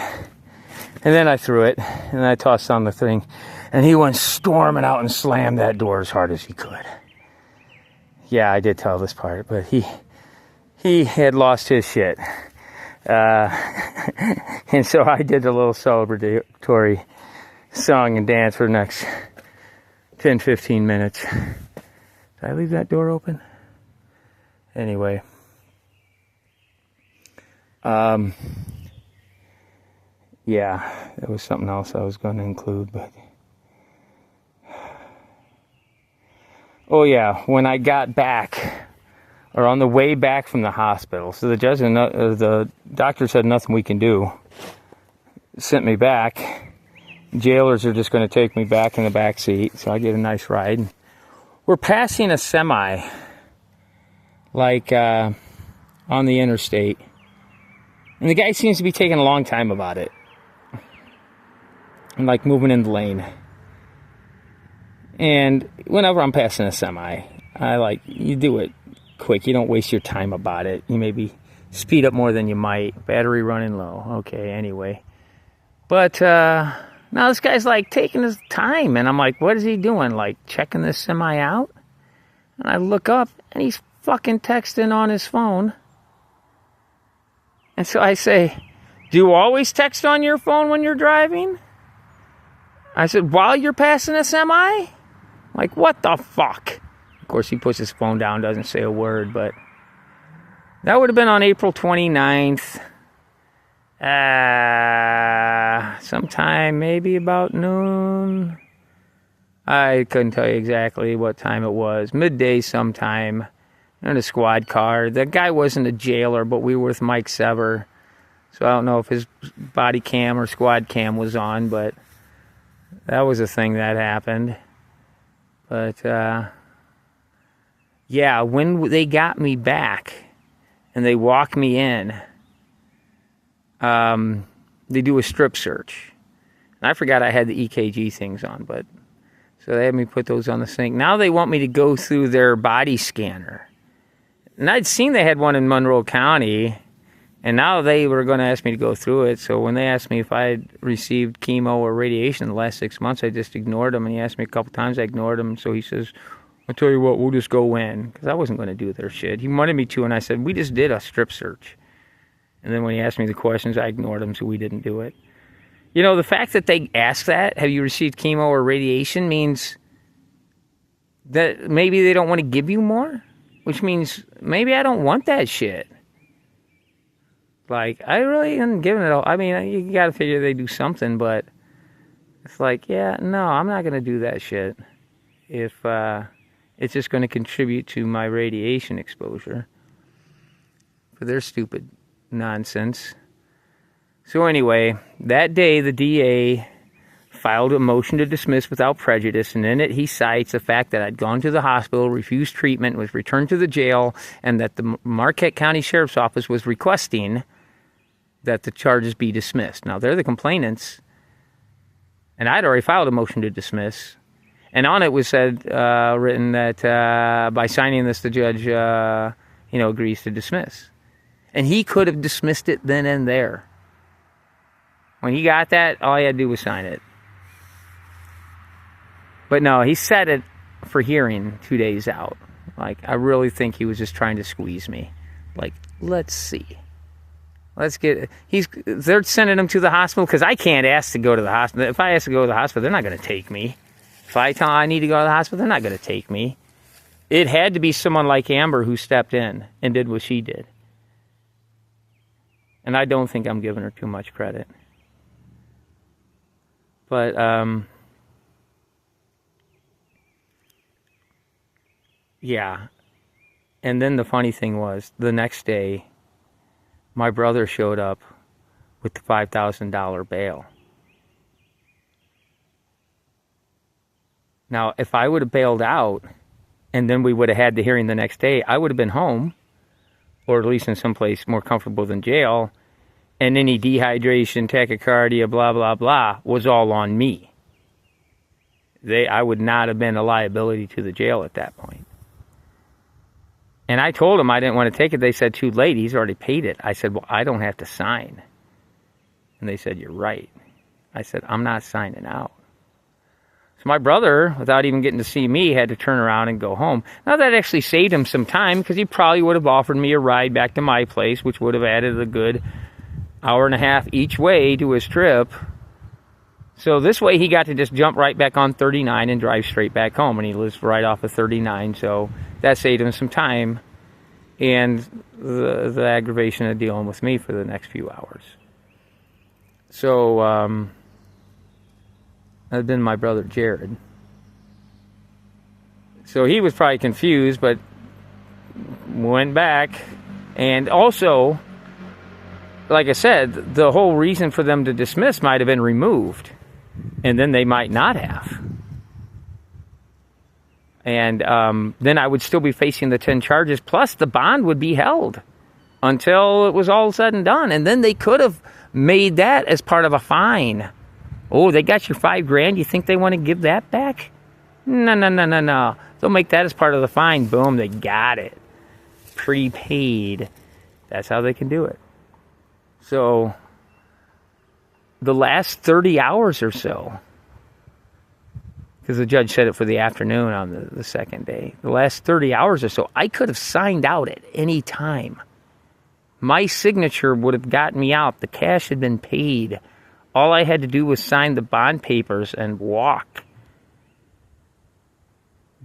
And then I threw it, and I tossed on the thing. And he went storming out and slammed that door as hard as he could. Yeah, I did tell this part, but he had lost his shit. And so I did a little celebratory song and dance for the next 10, 15 minutes. Did I leave that door open? Anyway. Yeah, there was something else I was going to include, but... Oh yeah, when I got back, or on the way back from the hospital, so the judge and the doctor said nothing we can do. Sent me back. Jailers are just going to take me back in the back seat, so I get a nice ride. We're passing a semi, like on the interstate, and the guy seems to be taking a long time about it, and like moving in the lane. And whenever I'm passing a semi, you do it quick. You don't waste your time about it. You maybe speed up more than you might. Battery running low. Okay, anyway. But now this guy's like taking his time, and I'm like, what is he doing? Like checking this semi out? And I look up, and he's fucking texting on his phone. And so I say, do you always text on your phone when you're driving? I said, while you're passing a semi? Like, what the fuck? Of course, he puts his phone down, doesn't say a word, but that would have been on April 29th. Sometime maybe about noon. I couldn't tell you exactly what time it was. Midday sometime. In a squad car. The guy wasn't a jailer, but we were with Mike Sever. So I don't know if his body cam or squad cam was on, but that was a thing that happened. But, yeah, when they got me back and they walk me in, they do a strip search. And I forgot I had the EKG things on, but so they had me put those on the sink. Now they want me to go through their body scanner. And I'd seen they had one in Monroe County, and now they were going to ask me to go through it. So when they asked me if I had received chemo or radiation in the last 6 months, I just ignored them. And he asked me a couple times, I ignored him. So he says, I'll tell you what, we'll just go in. Because I wasn't going to do their shit. He wanted me to, and I said, we just did a strip search. And then when he asked me the questions, I ignored him, so we didn't do it. You know, the fact that they ask that, have you received chemo or radiation, means that maybe they don't want to give you more. Which means maybe I don't want that shit. Like, I really am giving it all. I mean, you got to figure they do something, but it's like, yeah, no, I'm not going to do that shit if it's just going to contribute to my radiation exposure for their stupid nonsense. So anyway, that day the DA filed a motion to dismiss without prejudice, and in it he cites the fact that I'd gone to the hospital, refused treatment, was returned to the jail, and that the Marquette County Sheriff's Office was requesting that the charges be dismissed. Now, they're the complainants, and I'd already filed a motion to dismiss, and on it was said, written that by signing this, the judge, agrees to dismiss. And he could have dismissed it then and there. When he got that, all he had to do was sign it. But no, he set it for hearing 2 days out. Like, I really think he was just trying to squeeze me. Like, let's see. They're sending him to the hospital because I can't ask to go to the hospital. If I ask to go to the hospital, they're not going to take me. If I tell them I need to go to the hospital, they're not going to take me. It had to be someone like Amber who stepped in and did what she did. And I don't think I'm giving her too much credit. But, yeah. And then the funny thing was, the next day, my brother showed up with the $5,000 bail. Now, if I would have bailed out, and then we would have had the hearing the next day, I would have been home, or at least in some place more comfortable than jail, and any dehydration, tachycardia, blah, blah, blah, was all on me. I would not have been a liability to the jail at that point. And I told them I didn't want to take it. They said, too late, he's already paid it. I said, well, I don't have to sign. And they said, you're right. I said, I'm not signing out. So my brother, without even getting to see me, had to turn around and go home. Now, that actually saved him some time, because he probably would have offered me a ride back to my place, which would have added a good hour and a half each way to his trip. So this way he got to just jump right back on 39 and drive straight back home. And he lives right off of 39, so that saved him some time and the aggravation of dealing with me for the next few hours. So that'd been my brother Jared. So he was probably confused, but went back. And also, like I said, the whole reason for them to dismiss might have been removed. And then they might not have. And then I would still be facing the 10 charges, plus the bond would be held until it was all said and done. And then they could have made that as part of a fine. Oh, they got your $5,000. You think they want to give that back? No, no, no, no, no. They'll make that as part of the fine. Boom, they got it. Prepaid. That's how they can do it. So, the last 30 hours or so, because the judge said it for the afternoon on the second day, the last 30 hours or so, I could have signed out at any time. My signature would have gotten me out. The cash had been paid. All I had to do was sign the bond papers and walk.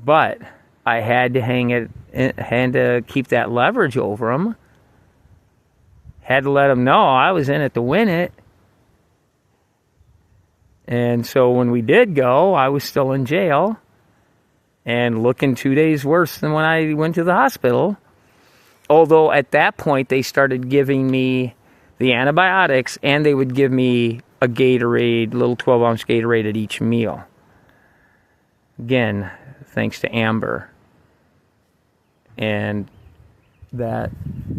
But I had to keep that leverage over them. Had to let them know I was in it to win it. And so when we did go, I was still in jail and looking 2 days worse than when I went to the hospital. Although at that point, they started giving me the antibiotics and they would give me a Gatorade, little 12-ounce Gatorade at each meal. Again, thanks to Amber. And that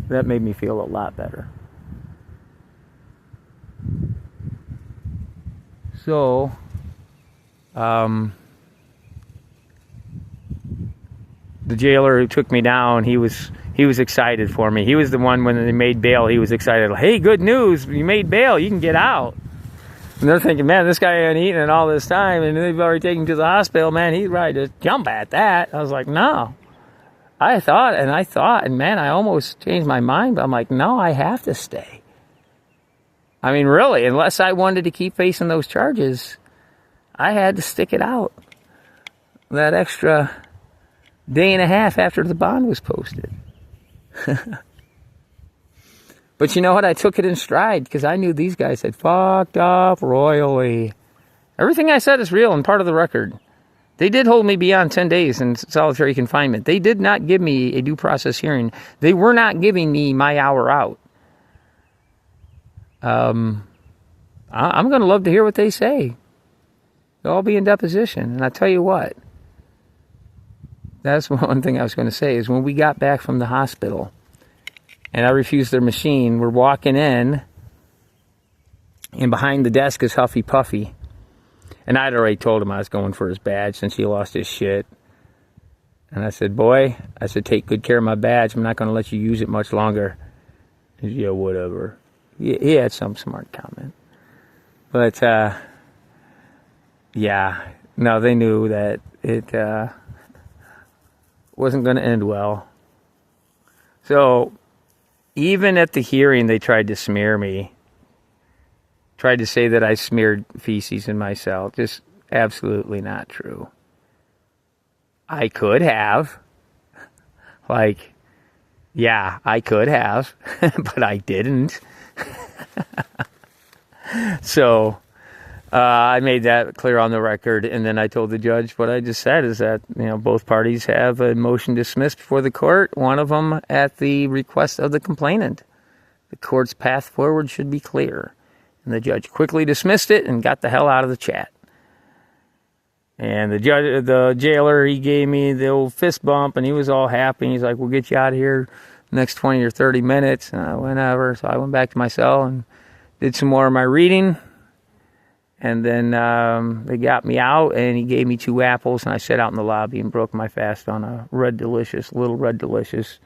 made me feel a lot better. So, the jailer who took me down, he was excited for me. He was the one when they made bail, he was excited. Hey, good news, you made bail, you can get out. And they're thinking, man, this guy ain't eating in all this time, and they've already taken him to the hospital, man, he's ready to jump at that. I was like, no. I thought, and man, I almost changed my mind, but I'm like, no, I have to stay. I mean, really, unless I wanted to keep facing those charges, I had to stick it out. That extra day and a half after the bond was posted. But you know what? I took it in stride because I knew these guys had fucked up royally. Everything I said is real and part of the record. They did hold me beyond 10 days in solitary confinement. They did not give me a due process hearing. They were not giving me my hour out. I'm going to love to hear what they say. They'll all be in deposition. And I tell you what, that's one thing I was going to say, is when we got back from the hospital and I refused their machine, we're walking in, and behind the desk is Huffy Puffy. And I'd already told him I was going for his badge since he lost his shit. And I said, boy, take good care of my badge. I'm not going to let you use it much longer. He said, yeah, whatever. He had some smart comment. But, yeah. No, they knew that it wasn't going to end well. So, even at the hearing, they tried to smear me. Tried to say that I smeared feces in my cell. Just absolutely not true. I could have. Yeah, I could have. But I didn't. So, I made that clear on the record, and then I told the judge what I just said, is that, both parties have a motion dismissed before the court, one of them at the request of the complainant. The court's path forward should be clear. And the judge quickly dismissed it and got the hell out of the chat. And the jailer, he gave me the old fist bump, and he was all happy. He's like, we'll get you out of here next 20 or 30 minutes, whenever. So I went back to my cell and did some more of my reading. And then they got me out, and he gave me 2 apples, and I sat out in the lobby and broke my fast on a little Red Delicious.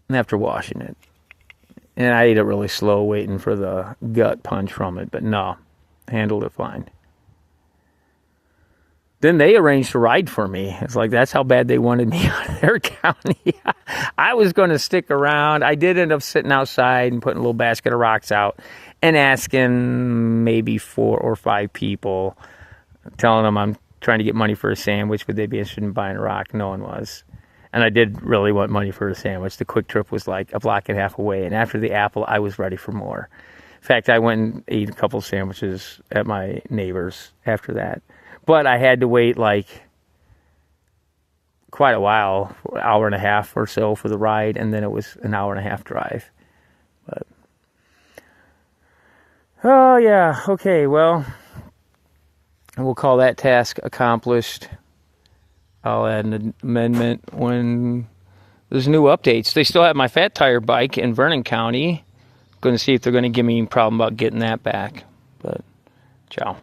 And after washing it. And I ate it really slow, waiting for the gut punch from it. But no, handled it fine. Then they arranged a ride for me. It's like, that's how bad they wanted me out of their county. I was going to stick around. I did end up sitting outside and putting a little basket of rocks out and asking maybe 4 or 5 people, telling them I'm trying to get money for a sandwich. Would they be interested in buying a rock? No one was. And I did really want money for a sandwich. The Quick Trip was like a block and a half away. And after the apple, I was ready for more. In fact, I went and ate a couple sandwiches at my neighbor's after that. But I had to wait quite a while, an hour and a half or so for the ride. And then it was an hour and a half drive. But, oh, yeah. Okay, well, we'll call that task accomplished. I'll add an amendment when there's new updates. They still have my fat tire bike in Vernon County. Going to see if they're going to give me a problem about getting that back. But, ciao.